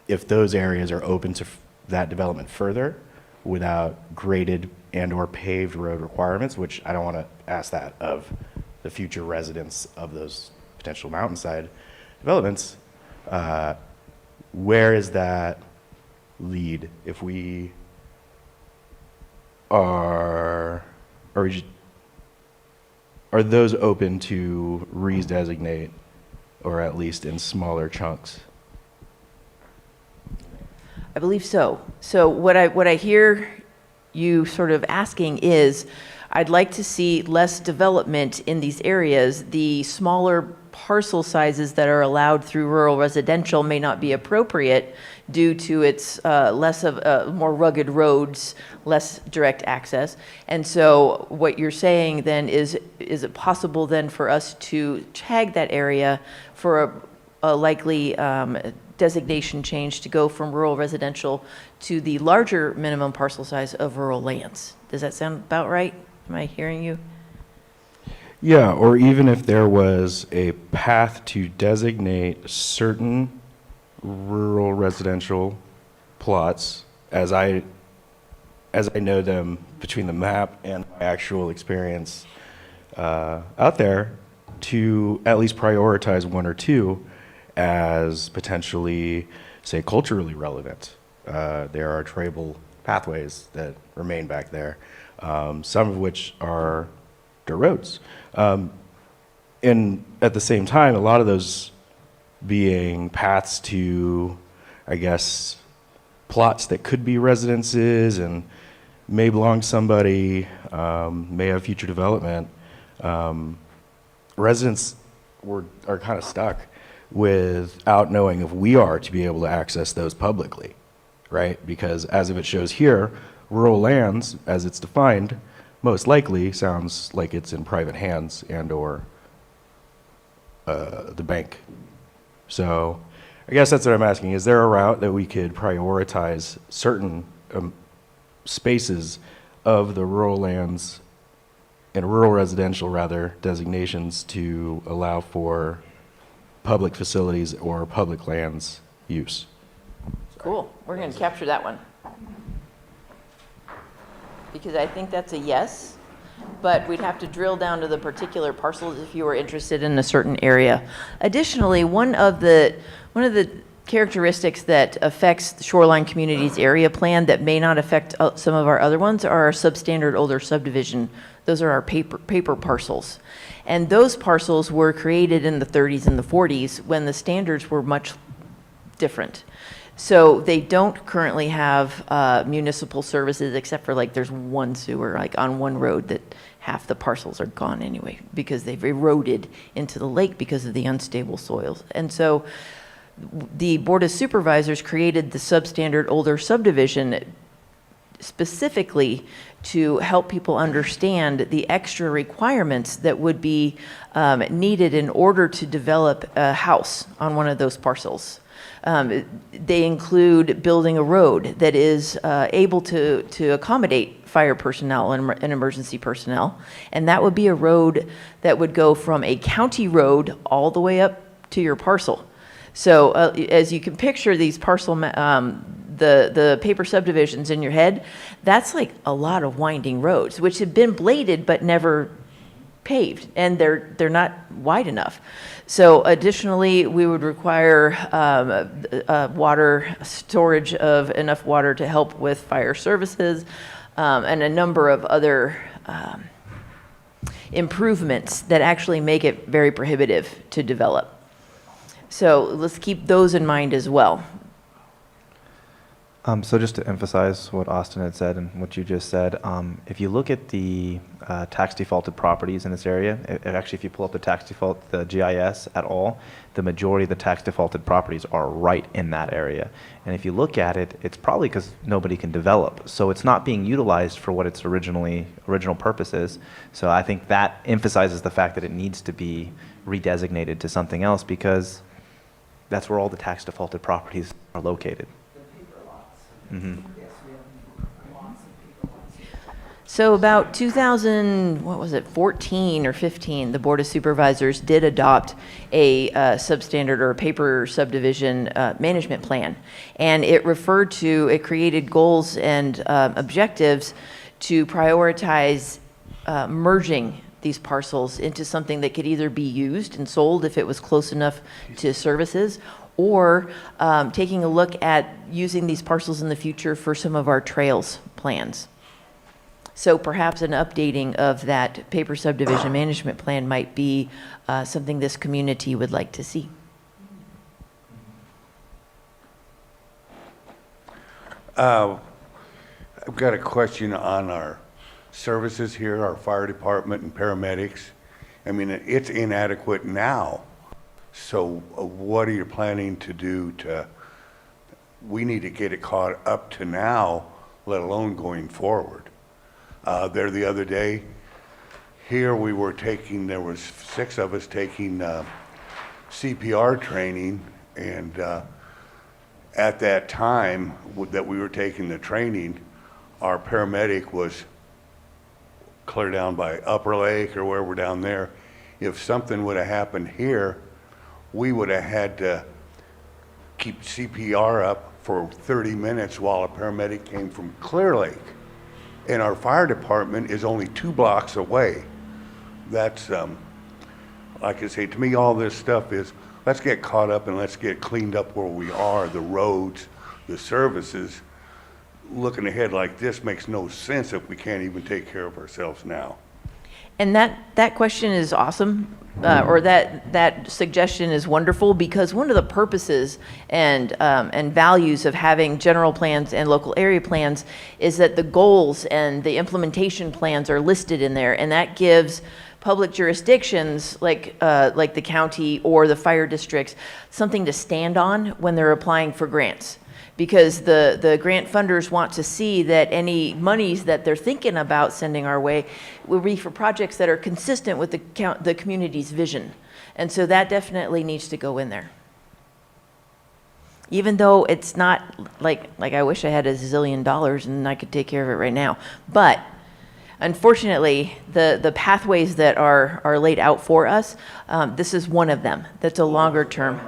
Q: if those areas are open to that development further without graded and or paved road requirements, which I don't want to ask that of the future residents of those potential mountainside developments, where is that lead if we are those open to re-designate, or at least in smaller chunks?
D: I believe so. So what I hear you sort of asking is, I'd like to see less development in these areas. The smaller parcel sizes that are allowed through rural residential may not be appropriate due to its more rugged roads, less direct access. And so what you're saying then is it possible then for us to tag that area for a likely designation change to go from rural residential to the larger minimum parcel size of rural lands? Does that sound about right? Am I hearing you?
Q: Yeah, or even if there was a path to designate certain rural residential plots, as I know them between the map and my actual experience out there, to at least prioritize one or two as potentially, say, culturally relevant. There are trailable pathways that remain back there, some of which are dirt roads. And at the same time, a lot of those being paths to, I guess, plots that could be residences and may belong to somebody, may have future development. Residents are kind of stuck without knowing if we are to be able to access those publicly, right? Because as if it shows here, rural lands, as it's defined, most likely sounds like it's in private hands and or the bank. So I guess that's what I'm asking. Is there a route that we could prioritize certain spaces of the rural lands and rural residential, rather, designations to allow for public facilities or public lands use?
D: Cool. We're going to capture that one. Because I think that's a yes, but we'd have to drill down to the particular parcels if you were interested in a certain area. Additionally, one of the characteristics that affects the Shoreline Communities Area Plan that may not affect some of our other ones are our substandard older subdivision. Those are our paper parcels. And those parcels were created in the 30s and the 40s when the standards were much different. So they don't currently have municipal services, except for like there's one sewer like on one road that half the parcels are gone anyway because they've eroded into the lake because of the unstable soils. And so the Board of Supervisors created the substandard older subdivision specifically to help people understand the extra requirements that would be needed in order to develop a house on one of those parcels. They include building a road that is able to accommodate fire personnel and emergency personnel. And that would be a road that would go from a county road all the way up to your parcel. So as you can picture these parcel, the paper subdivisions in your head, that's like a lot of winding roads, which have been bladed but never paved, and they're not wide enough. So additionally, we would require water storage of enough water to help with fire services, and a number of other improvements that actually make it very prohibitive to develop. So let's keep those in mind as well.
G: So just to emphasize what Austin had said and what you just said, if you look at the tax defaulted properties in this area, actually if you pull up the tax default, the GIS at all, the majority of the tax defaulted properties are right in that area. And if you look at it, it's probably because nobody can develop. So it's not being utilized for what its original purpose is. So I think that emphasizes the fact that it needs to be redesignated to something else because that's where all the tax defaulted properties are located. Mm-hmm.
D: So about 2014 or 15, the Board of Supervisors did adopt a substandard or a paper subdivision management plan. And it created goals and objectives to prioritize merging these parcels into something that could either be used and sold if it was close enough to services, or taking a look at using these parcels in the future for some of our trails plans. So perhaps an updating of that paper subdivision management plan might be something this community would like to see.
C: I've got a question on our services here, our fire department and paramedics. I mean, it's inadequate now. So what are you planning to do we need to get it caught up to now, let alone going forward. There the other day, here we were there was 6 of us taking CPR training, and at that time that we were taking the training, our paramedic was clear down by Upper Lake or wherever down there. If something would have happened here, we would have had to keep CPR up for 30 minutes while a paramedic came from Clear Lake. And our fire department is only 2 blocks away. That's, like I say, to me, all this stuff is, let's get caught up and let's get cleaned up where we are, the roads, the services. Looking ahead like this makes no sense if we can't even take care of ourselves now.
D: And that question is awesome, or that suggestion is wonderful, because one of the purposes and values of having general plans and local area plans is that the goals and the implementation plans are listed in there, and that gives public jurisdictions like the county or the fire districts something to stand on when they're applying for grants. Because the grant funders want to see that any monies that they're thinking about sending our way will be for projects that are consistent with the community's vision. And so that definitely needs to go in there. Even though it's not like I wish I had $1 zillion and I could take care of it right now. But unfortunately, the pathways that are laid out for us, this is one of them. That's a longer term.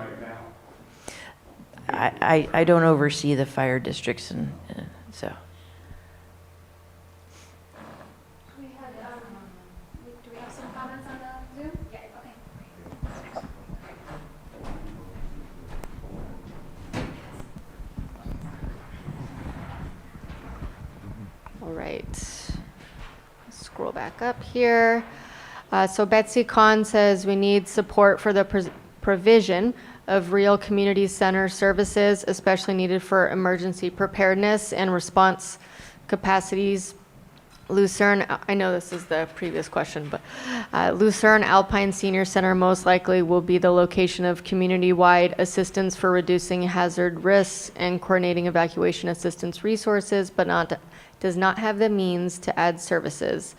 D: I don't oversee the fire districts, and so.
E: Do we have some comments on the Zoom? Yeah, okay.
F: All right. Scroll back up here. So Betsy Kahn says we need support for the provision of real community center services, especially needed for emergency preparedness and response capacities. Lucerne, I know this is the previous question, but Lucerne Alpine Senior Center most likely will be the location of community-wide assistance for reducing hazard risks and coordinating evacuation assistance resources, but does not have the means to add services.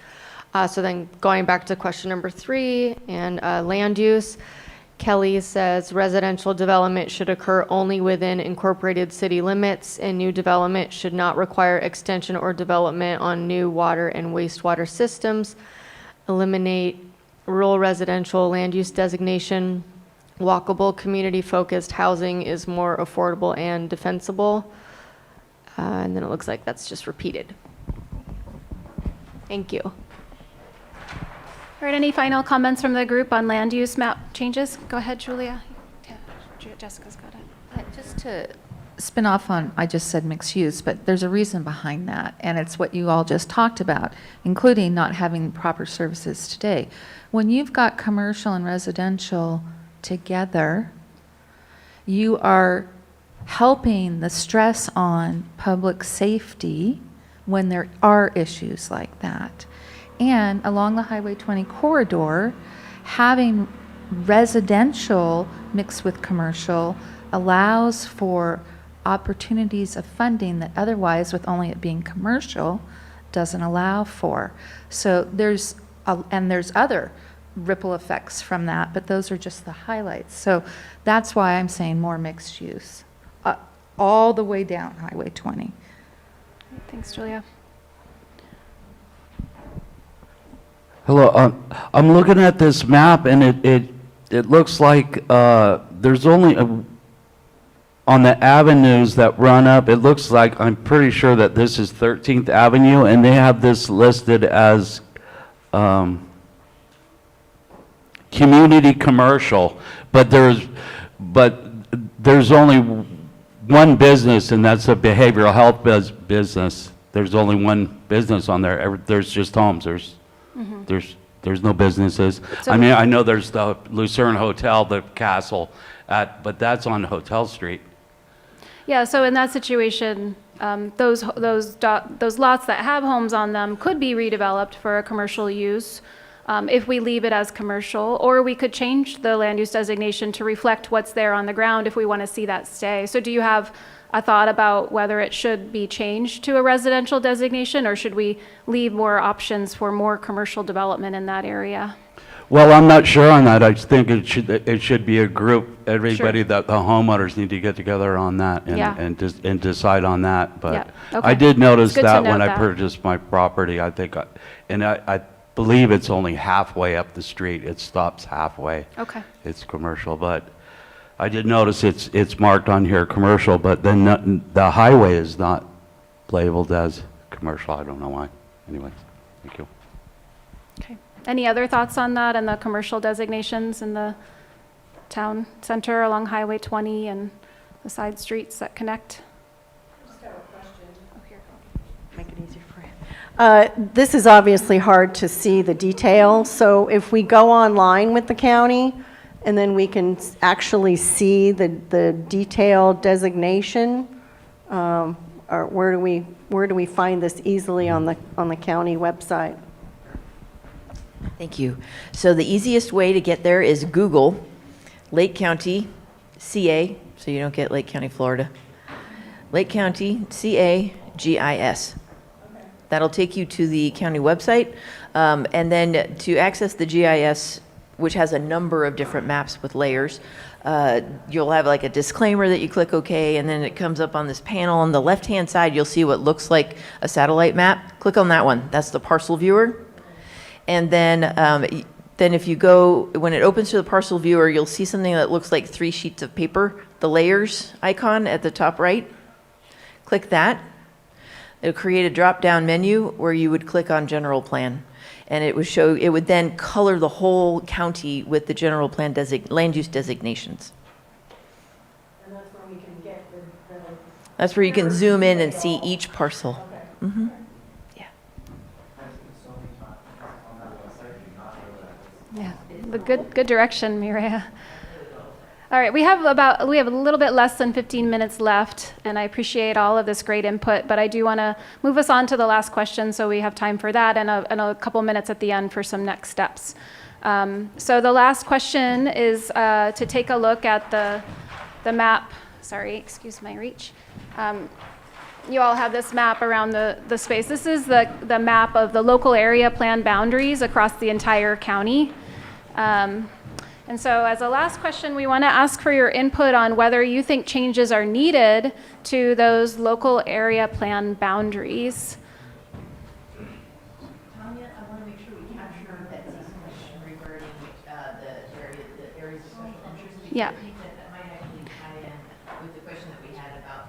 F: So then going back to question number 3 and land use, Kelly says residential development should occur only within incorporated city limits, and new development should not require extension or development on new water and wastewater systems. Eliminate rural residential land use designation. Walkable, community-focused housing is more affordable and defensible. And then it looks like that's just repeated. Thank you.
E: All right, any final comments from the group on land use map changes? Go ahead, Julia. Yeah, Jessica's got it.
P: Just to spin off on, I just said mixed use, but there's a reason behind that, and it's what you all just talked about, including not having proper services today. When you've got commercial and residential together, you are helping the stress on public safety when there are issues like that. And along the Highway 20 corridor, having residential mixed with commercial allows for opportunities of funding that otherwise, with only it being commercial, doesn't allow for. So there's other ripple effects from that, but those are just the highlights. So that's why I'm saying more mixed use, all the way down Highway 20.
E: Thanks, Julia.
I: Hello, I'm looking at this map, and it looks like there's only on the avenues that run up, it looks like, I'm pretty sure that this is 13th Avenue, and they have this listed as community commercial, but there's only one business, and that's a behavioral health business. There's only one business on there. There's just homes. There's no businesses. I mean, I know there's the Lucerne Hotel, the Castle, but that's on Hotel Street.
E: Yeah, so in that situation, those lots that have homes on them could be redeveloped for a commercial use if we leave it as commercial, or we could change the land use designation to reflect what's there on the ground if we want to see that stay. So do you have a thought about whether it should be changed to a residential designation, or should we leave more options for more commercial development in that area?
I: Well, I'm not sure on that. I think it should be a group, everybody, that the homeowners need to get together on that and decide on that. But
E: Yeah, okay.
I: I did notice
E: It's good to
I: that
E: note
I: when I
E: that.
I: purchased my property, I think, I believe it's only halfway up the street. It stops halfway.
E: Okay.
I: It's commercial, but I did notice it's marked on here commercial, but then the highway is not labeled as commercial. I don't know why. Anyway, thank you.
E: Okay. Any other thoughts on that and the commercial designations in the town center along Highway 20 and the side streets that connect?
O: Make it easier for you. This is obviously hard to see the detail, so if we go online with the county, and then we can actually see the detailed designation, or where do we find this easily on the county website?
D: Thank you. So the easiest way to get there is Google Lake County, CA, so you don't get Lake County, Florida. Lake County, CA, GIS. That'll take you to the county website. And then to access the GIS, which has a number of different maps with layers, you'll have like a disclaimer that you click OK, and then it comes up on this panel. On the left-hand side, you'll see what looks like a satellite map. Click on that one. That's the parcel viewer. And then if you go, when it opens to the parcel viewer, you'll see something that looks like 3 sheets of paper, the layers icon at the top right. Click that. It'll create a drop-down menu where you would click on general plan. And it would then color the whole county with the general plan land use designations.
O: And that's where we can get the
D: That's where you can zoom in and see each parcel. Mm-hmm.
E: Yeah, the good direction, Mireya. All right, we have a little bit less than 15 minutes left, and I appreciate all of this great input, but I do want to move us on to the last question so we have time for that and a couple minutes at the end for some next steps. So the last question is to take a look at the map. Sorry, excuse my reach. You all have this map around the space. This is the map of the local area plan boundaries across the entire county. And so as a last question, we want to ask for your input on whether you think changes are needed to those local area plan boundaries.
D: Tanya, I want to make sure we capture Betsy's question regarding the areas of special interest.
E: Yeah.
D: I think that might actually tie in with the question that we had about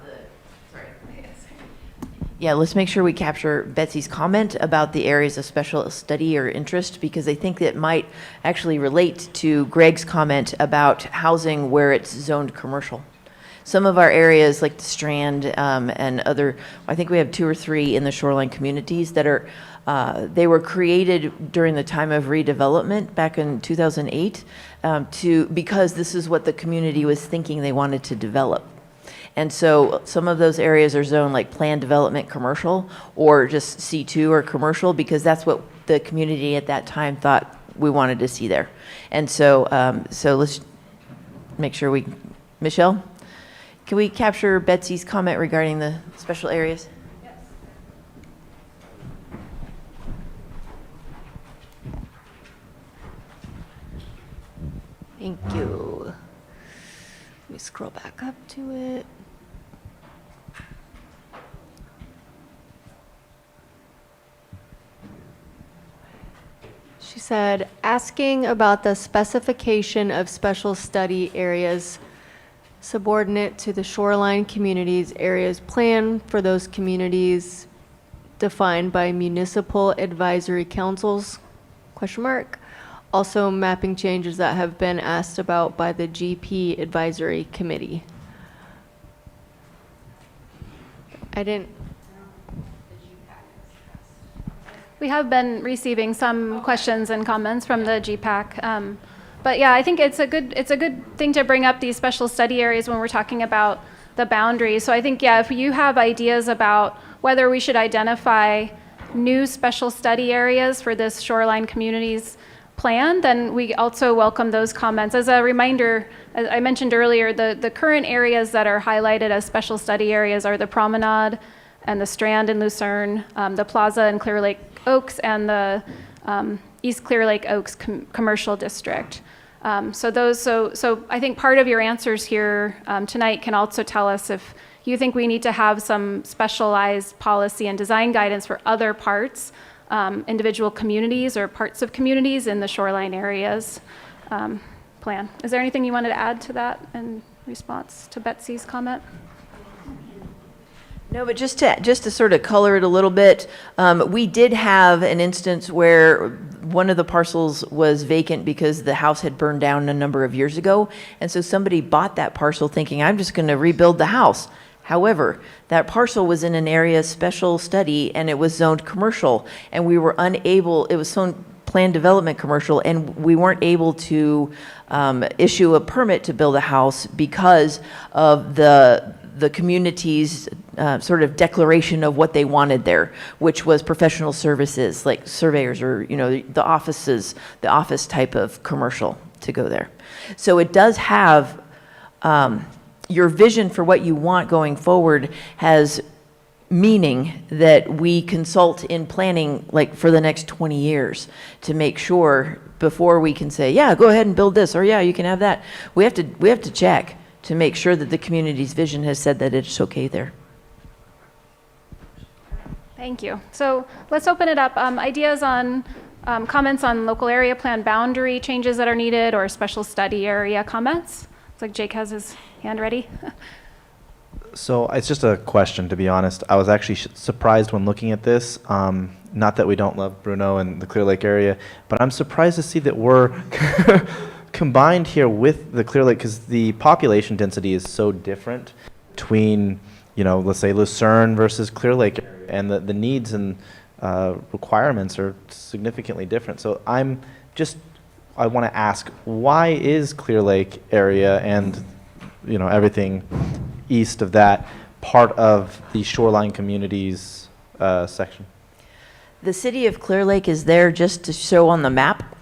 D: Yeah, let's make sure we capture Betsy's comment about the areas of special study or interest, because I think that might actually relate to Greg's comment about housing where it's zoned commercial. Some of our areas like the Strand and other, I think we have 2 or 3 in the shoreline communities that are, they were created during the time of redevelopment back in 2008 because this is what the community was thinking they wanted to develop. And so some of those areas are zoned like planned development commercial or just C2 or commercial because that's what the community at that time thought we wanted to see there. And so, so let's make sure we, Michelle, can we capture Betsy's comment regarding the special areas?
F: Thank you. Let me scroll back up to it. She said, asking about the specification of special study areas subordinate to the shoreline communities areas plan for those communities defined by municipal advisory councils, question mark. Also mapping changes that have been asked about by the GP advisory committee. I didn't.
E: We have been receiving some questions and comments from the GPAC. But yeah, I think it's a good thing to bring up these special study areas when we're talking about the boundaries. So I think, yeah, if you have ideas about whether we should identify new special study areas for this shoreline communities plan, then we also welcome those comments. As a reminder, as I mentioned earlier, the current areas that are highlighted as special study areas are the Promenade and the Strand in Lucerne, the Plaza in Clear Lake Oaks, and the East Clear Lake Oaks Commercial District. So I think part of your answers here tonight can also tell us if you think we need to have some specialized policy and design guidance for other parts, individual communities or parts of communities in the shoreline areas plan. Is there anything you wanted to add to that in response to Betsy's comment?
D: No, but just to sort of color it a little bit, we did have an instance where one of the parcels was vacant because the house had burned down a number of years ago, and so somebody bought that parcel thinking, I'm just going to rebuild the house. However, that parcel was in an area special study, and it was zoned commercial, and we were unable, it was zoned planned development commercial, and we weren't able to issue a permit to build a house because of the community's sort of declaration of what they wanted there, which was professional services like surveyors or, you know, the office type of commercial to go there. So it does have, your vision for what you want going forward has meaning that we consult in planning like for the next 20 years to make sure before we can say, yeah, go ahead and build this, or yeah, you can have that. We have to check to make sure that the community's vision has said that it's okay there.
E: Thank you. So let's open it up. Ideas on comments on local area plan boundary changes that are needed or special study area comments. Looks like Jake has his hand ready.
G: So it's just a question, to be honest. I was actually surprised when looking at this. Not that we don't love Bruno and the Clear Lake area, but I'm surprised to see that we're combined here with the Clear Lake because the population density is so different between, you know, let's say Lucerne versus Clear Lake area, and the needs and requirements are significantly different. So I want to ask, why is Clear Lake area and, you know, everything east of that part of the shoreline communities section?
D: The city of Clear Lake is there just to show on the map.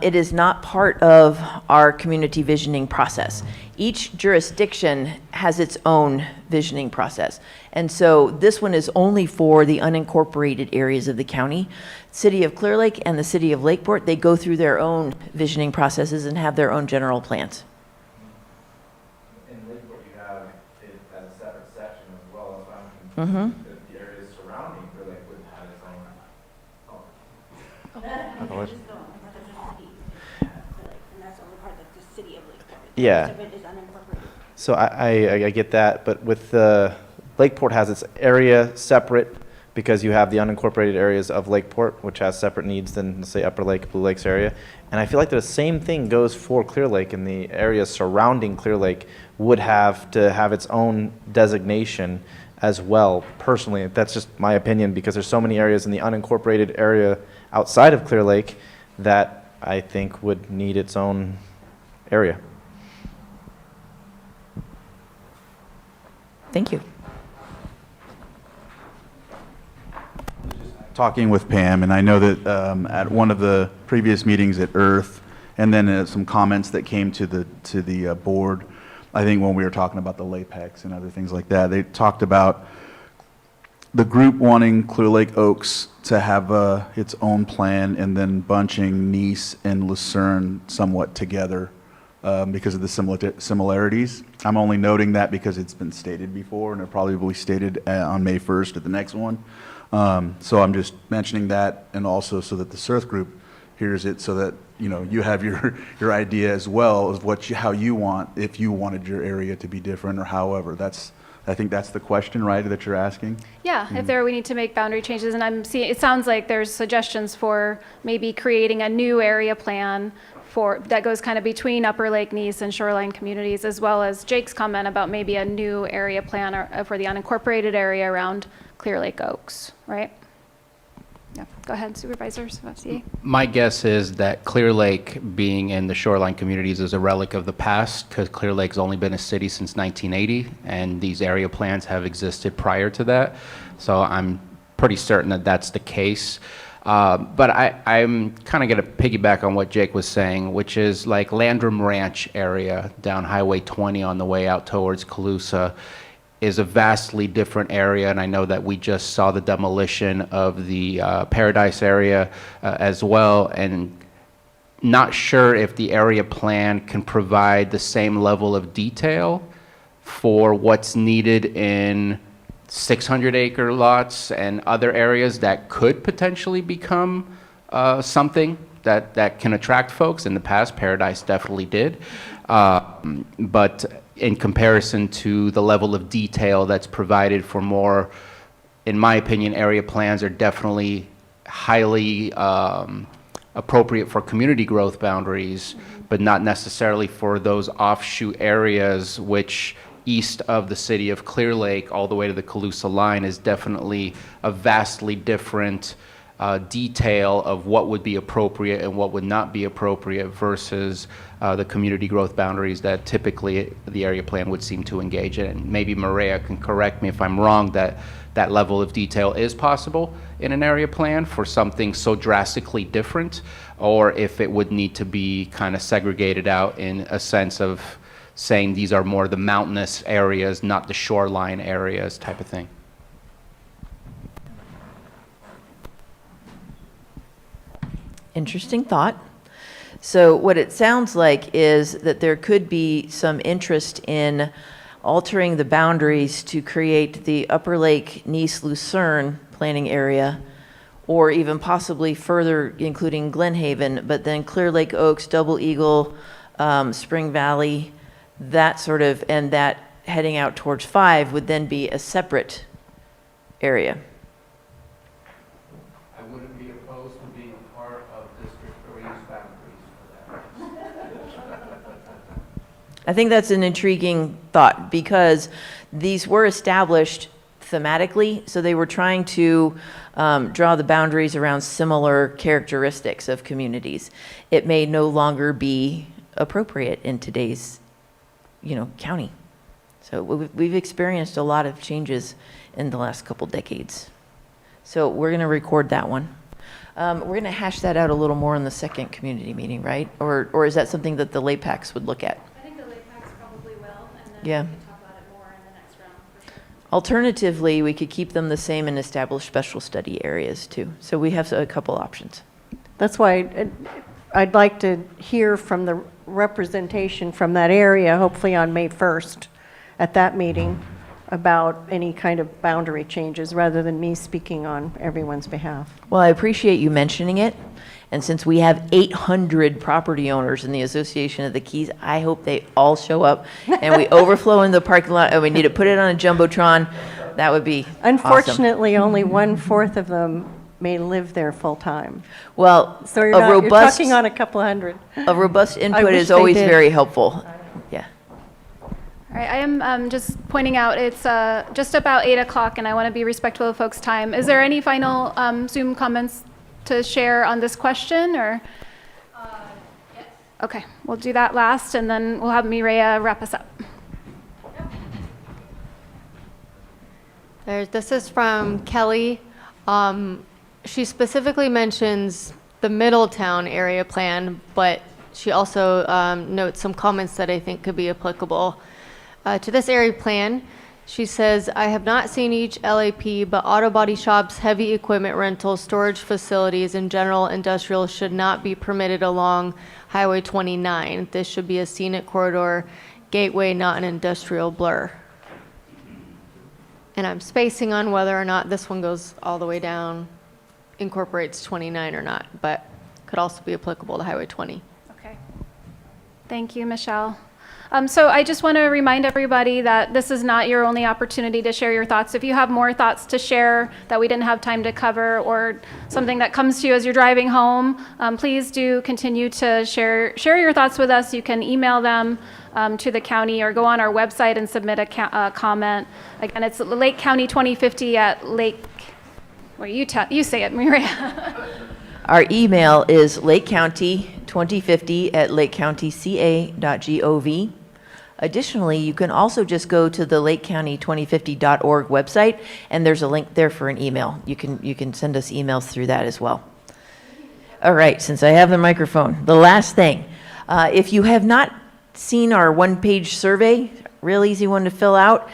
D: It is not part of our community visioning process. Each jurisdiction has its own visioning process. And so this one is only for the unincorporated areas of the county. City of Clear Lake and the city of Lakeport, they go through their own visioning processes and have their own general plans.
G: In Lakeport, you have it as a separate section as well.
D: Mm-hmm.
G: The areas surrounding Clear Lake would have its own. Otherwise- Yeah. So I get that, but with the Lakeport has its area separate because you have the unincorporated areas of Lakeport, which has separate needs than, say, Upper Lake, Blue Lakes area. And I feel like the same thing goes for Clear Lake, and the areas surrounding Clear Lake would have to have its own designation as well. Personally, that's just my opinion because there's so many areas in the unincorporated area outside of Clear Lake that I think would need its own area.
D: Thank you.
H: Talking with Pam, and I know that at one of the previous meetings at Earth, and then some comments that came to the board, I think when we were talking about the LAPEX and other things like that, they talked about the group wanting Clear Lake Oaks to have its own plan, and then bunching Nice and Lucerne somewhat together because of the similarities. I'm only noting that because it's been stated before, and it probably will be stated on May 1st at the next one. So I'm just mentioning that, and also so that the CERT group hears it, so that you have your idea as well of how you want, if you wanted your area to be different or however. I think that's the question, right, that you're asking?
E: Yeah, if we need to make boundary changes, and I'm seeing, it sounds like there's suggestions for maybe creating a new area plan that goes kind of between Upper Lake, Nice, and shoreline communities, as well as Jake's comment about maybe a new area plan for the unincorporated area around Clear Lake Oaks, right? Yeah, go ahead, Supervisors of FCA.
K: My guess is that Clear Lake being in the shoreline communities is a relic of the past, because Clear Lake's only been a city since 1980, and these area plans have existed prior to that. So I'm pretty certain that that's the case. But I'm kind of going to piggyback on what Jake was saying, which is like Landrum Ranch area down Highway 20 on the way out towards Colusa is a vastly different area, and I know that we just saw the demolition of the Paradise area as well, and not sure if the area plan can provide the same level of detail for what's needed in 600-acre lots and other areas that could potentially become something that can attract folks. In the past, Paradise definitely did. But in comparison to the level of detail that's provided for more, in my opinion, area plans are definitely highly appropriate for community growth boundaries, but not necessarily for those offshoot areas which east of the city of Clear Lake all the way to the Colusa line is definitely a vastly different detail of what would be appropriate and what would not be appropriate versus the community growth boundaries that typically the area plan would seem to engage in. And maybe Maria can correct me if I'm wrong, that that level of detail is possible in an area plan for something so drastically different, or if it would need to be kind of segregated out in a sense of saying these are more the mountainous areas, not the shoreline areas type of thing.
D: Interesting thought. So what it sounds like is that there could be some interest in altering the boundaries to create the Upper Lake Nice Lucerne planning area, or even possibly further including Glen Haven, but then Clear Lake Oaks, Double Eagle, Spring Valley, that sort of, and that heading out towards 5 would then be a separate area.
K: I wouldn't be opposed to being a part of District 3's boundaries for that.
D: I think that's an intriguing thought, because these were established thematically, so they were trying to draw the boundaries around similar characteristics of communities. It may no longer be appropriate in today's, county. So we've experienced a lot of changes in the last couple decades. So we're going to record that one. We're going to hash that out a little more in the second community meeting, right? Or is that something that the LAPEX would look at?
E: I think the LAPEX probably will, and then
D: Yeah.
E: we can talk about it more in the next round. For sure.
D: Alternatively, we could keep them the same and establish special study areas too. So we have a couple options.
O: That's why I'd like to hear from the representation from that area, hopefully on May 1st at that meeting, about any kind of boundary changes, rather than me speaking on everyone's behalf.
D: Well, I appreciate you mentioning it. And since we have 800 property owners in the Association of the Keys, I hope they all show up and we overflow in the parking lot, and we need to put it on a Jumbotron. That would be
O: Unfortunately, only 1/4 of them may live there full-time.
D: Well,
O: So you're
D: robust,
O: you're talking on a couple hundred.
D: A robust
O: I
D: input
O: wish
D: is
O: they
D: always
O: did.
D: very helpful. Yeah.
E: All right, I am just pointing out it's just about 8 o'clock, and I want to be respectful of folks' time. Is there any final Zoom comments to share on this question, or? Yes. Okay, we'll do that last, and then we'll have Mireya wrap us up.
F: This is from Kelly. She specifically mentions the Middletown area plan, but she also notes some comments that I think could be applicable to this area plan. She says, I have not seen each LAP, but auto body shops, heavy equipment rentals, storage facilities, and general industrial should not be permitted along Highway 29. This should be a scenic corridor gateway, not an industrial blur. And I'm spacing on whether or not this one goes all the way down, incorporates 29 or not, but could also be applicable to Highway 20.
E: Okay. Thank you, Michelle. So I just want to remind everybody that this is not your only opportunity to share your thoughts. If you have more thoughts to share that we didn't have time to cover, or something that comes to you as you're driving home, please do continue to share your thoughts with us. You can email them to the county or go on our website and submit a comment. Again, it's Lake County 2050 at Lake, well, you say it, Maria.
D: Our email is lakecounty2050@lakecountyca.gov. Additionally, you can also just go to the lakecounty2050.org website, and there's a link there for an email. You can send us emails through that as well. All right, since I have the microphone, the last thing. If you have not seen our one-page survey, real easy one to fill out,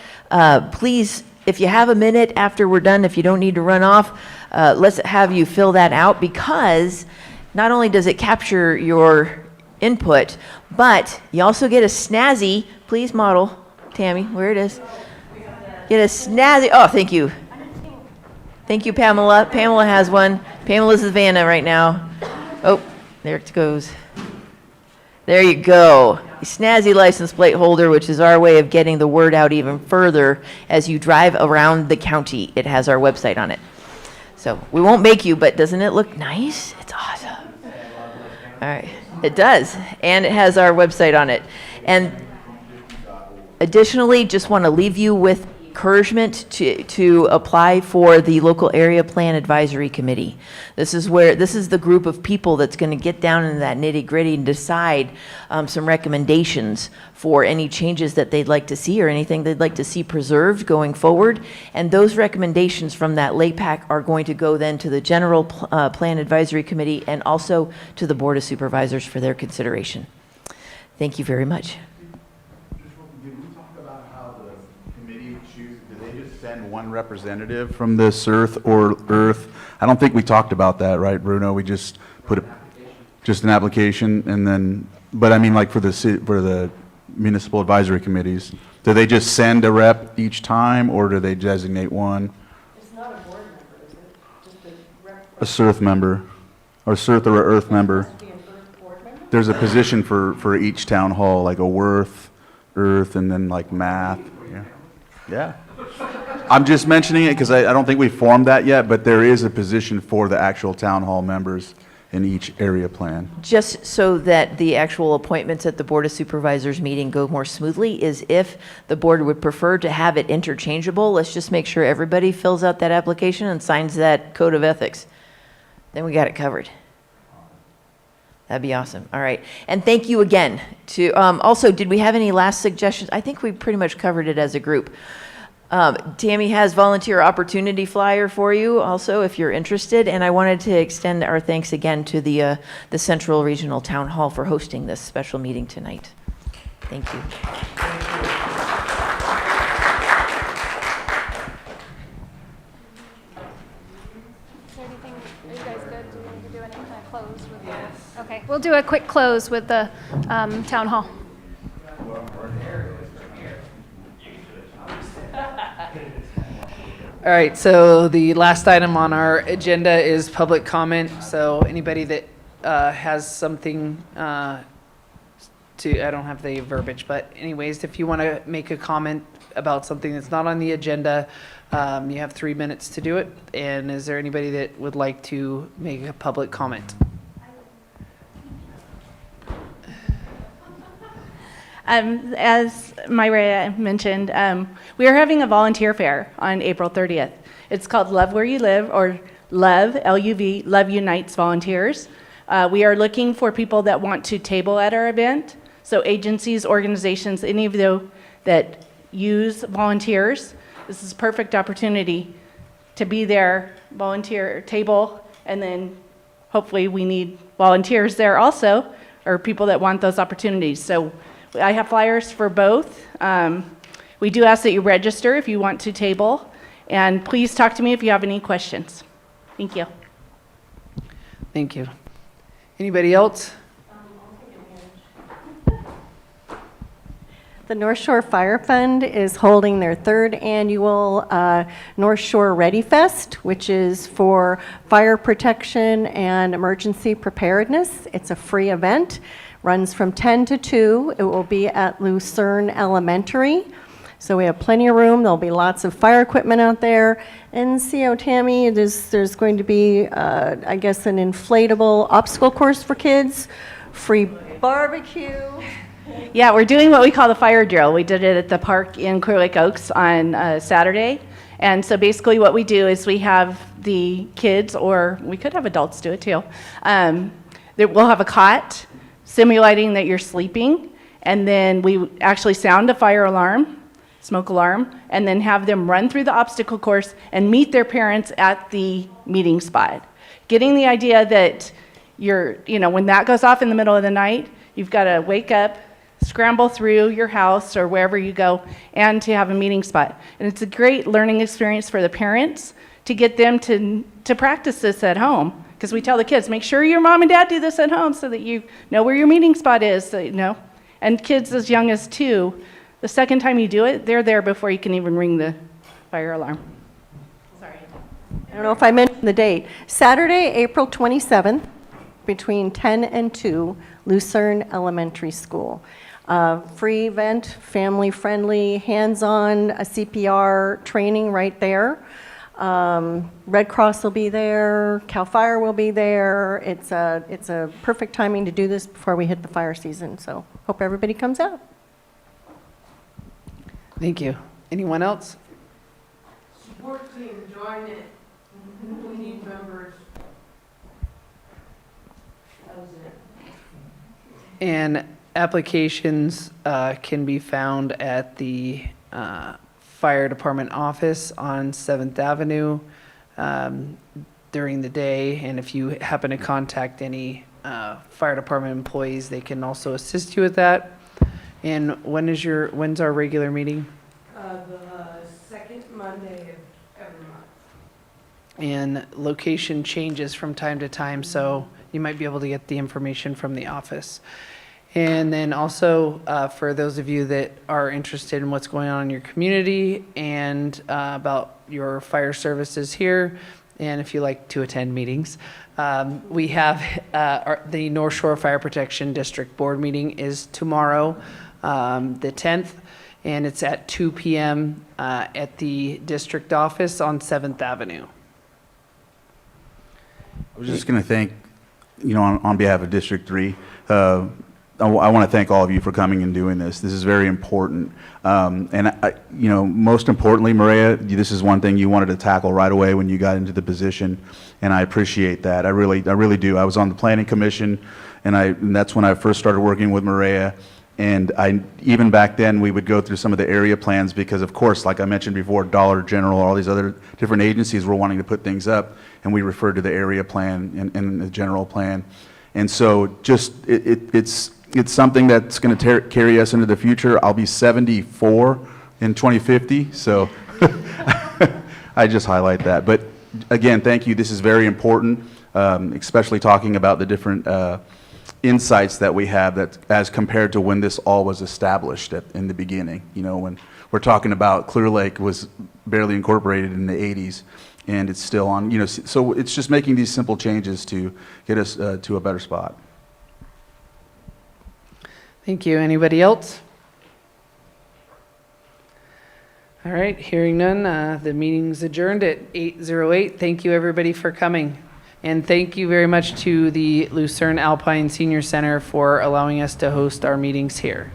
D: please, if you have a minute after we're done, if you don't need to run off, let's have you fill that out, because not only does it capture your input, but you also get a snazzy, please model, Tammy, where it is. Get a snazzy, oh, thank you. Thank you, Pamela. Pamela has one. Pamela's Savannah right now. Oh, there it goes. There you go. Snazzy license plate holder, which is our way of getting the word out even further as you drive around the county. It has our website on it. So we won't make you, but doesn't it look nice? It's awesome. All right. It does. And it has our website on it. And additionally, just want to leave you with encouragement to apply for the local area plan advisory committee. This is the group of people that's going to get down into that nitty gritty and decide some recommendations for any changes that they'd like to see or anything they'd like to see preserved going forward. And those recommendations from that LAPAC are going to go then to the general plan advisory committee and also to the board of supervisors for their consideration. Thank you very much.
H: Send one representative from this Earth or Earth. I don't think we talked about that, right, Bruno? We just put just an application, and then, but I mean, like for the municipal advisory committees, do they just send a rep each time, or do they designate one?
O: It's not a board member, is it? Just a rep?
H: A CERT member, or CERT or Earth member. There's a position for each town hall, like a Worth, Earth, and then like math. Yeah. I'm just mentioning it because I don't think we formed that yet, but there is a position for the actual town hall members in each area plan.
D: Just so that the actual appointments at the Board of Supervisors meeting go more smoothly, is if the board would prefer to have it interchangeable, let's just make sure everybody fills out that application and signs that code of ethics. Then we got it covered. That'd be awesome. All right. And thank you again to, also, did we have any last suggestions? I think we pretty much covered it as a group. Tammy has volunteer opportunity flyer for you also if you're interested, and I wanted to extend our thanks again to the Central Regional Town Hall for hosting this special meeting tonight. Thank you.
E: Is there anything, are you guys good? Do you want to do any kind of close with the, okay, we'll do a quick close with the town hall.
A: All right, so the last item on our agenda is public comment. So anybody that has something I don't have the verbiage, but anyways, if you want to make a comment about something that's not on the agenda, you have 3 minutes to do it. And is there anybody that would like to make a public comment?
T: As Myra mentioned, we are having a volunteer fair on April 30th. It's called Love Where You Live, or LOVE, L-U-V, Love Unites Volunteers. We are looking for people that want to table at our event. So agencies, organizations, any of you that use volunteers, this is a perfect opportunity to be there, volunteer table, and then hopefully we need volunteers there also, or people that want those opportunities. So I have flyers for both. We do ask that you register if you want to table, and please talk to me if you have any questions. Thank you.
A: Thank you. Anybody else?
O: The North Shore Fire Fund is holding their third annual North Shore Ready Fest, which is for fire protection and emergency preparedness. It's a free event, runs from 10 to 2. It will be at Lucerne Elementary. So we have plenty of room. There'll be lots of fire equipment out there. And Tammy, there's going to be, I guess, an inflatable obstacle course for kids, free barbecue.
T: Yeah, we're doing what we call the fire drill. We did it at the park in Clear Lake Oaks on Saturday. And so basically what we do is we have the kids, or we could have adults do it too. We'll have a cot simulating that you're sleeping, and then we actually sound a fire alarm, smoke alarm, and then have them run through the obstacle course and meet their parents at the meeting spot. Getting the idea that when that goes off in the middle of the night, you've got to wake up, scramble through your house or wherever you go, and to have a meeting spot. And it's a great learning experience for the parents to get them to practice this at home. Because we tell the kids, make sure your mom and dad do this at home so that you know where your meeting spot is. So, and kids as young as 2, the second time you do it, they're there before you can even ring the fire alarm. Sorry.
O: I don't know if I mentioned the date. Saturday, April 27th, between 10 and 2, Lucerne Elementary School. Free event, family-friendly, hands-on CPR training right there. Red Cross will be there, CAL FIRE will be there. It's a perfect timing to do this before we hit the fire season, so hope everybody comes out.
A: Thank you. Anyone else?
J: Support team, join it. We need members. That was it.
A: And applications can be found at the Fire Department office on 7th Avenue during the day. And if you happen to contact any Fire Department employees, they can also assist you with that. And when's our regular meeting?
J: The second Monday of every month.
A: And location changes from time to time, so you might be able to get the information from the office. And then also, for those of you that are interested in what's going on in your community and about your fire services here, and if you like to attend meetings, we have the North Shore Fire Protection District Board meeting is tomorrow, the 10th, and it's at 2 p.m. At the district office on 7th Avenue.
H: I was just going to thank, on behalf of District 3, I want to thank all of you for coming and doing this. This is very important. And most importantly, Maria, this is one thing you wanted to tackle right away when you got into the position, and I appreciate that. I really do. I was on the Planning Commission, and that's when I first started working with Maria. And even back then, we would go through some of the area plans because, of course, like I mentioned before, Dollar General, all these other different agencies were wanting to put things up, and we referred to the area plan and the general plan. And so just it's something that's going to carry us into the future. I'll be 74 in 2050, so I just highlight that. But again, thank you. This is very important, especially talking about the different insights that we have that as compared to when this all was established in the beginning. When we're talking about Clear Lake was barely incorporated in the 80s, and it's still on, so it's just making these simple changes to get us to a better spot.
A: Thank you. Anybody else? All right, hearing none, the meeting's adjourned at 8:08. Thank you, everybody, for coming. And thank you very much to the Lucerne Alpine Senior Center for allowing us to host our meetings here.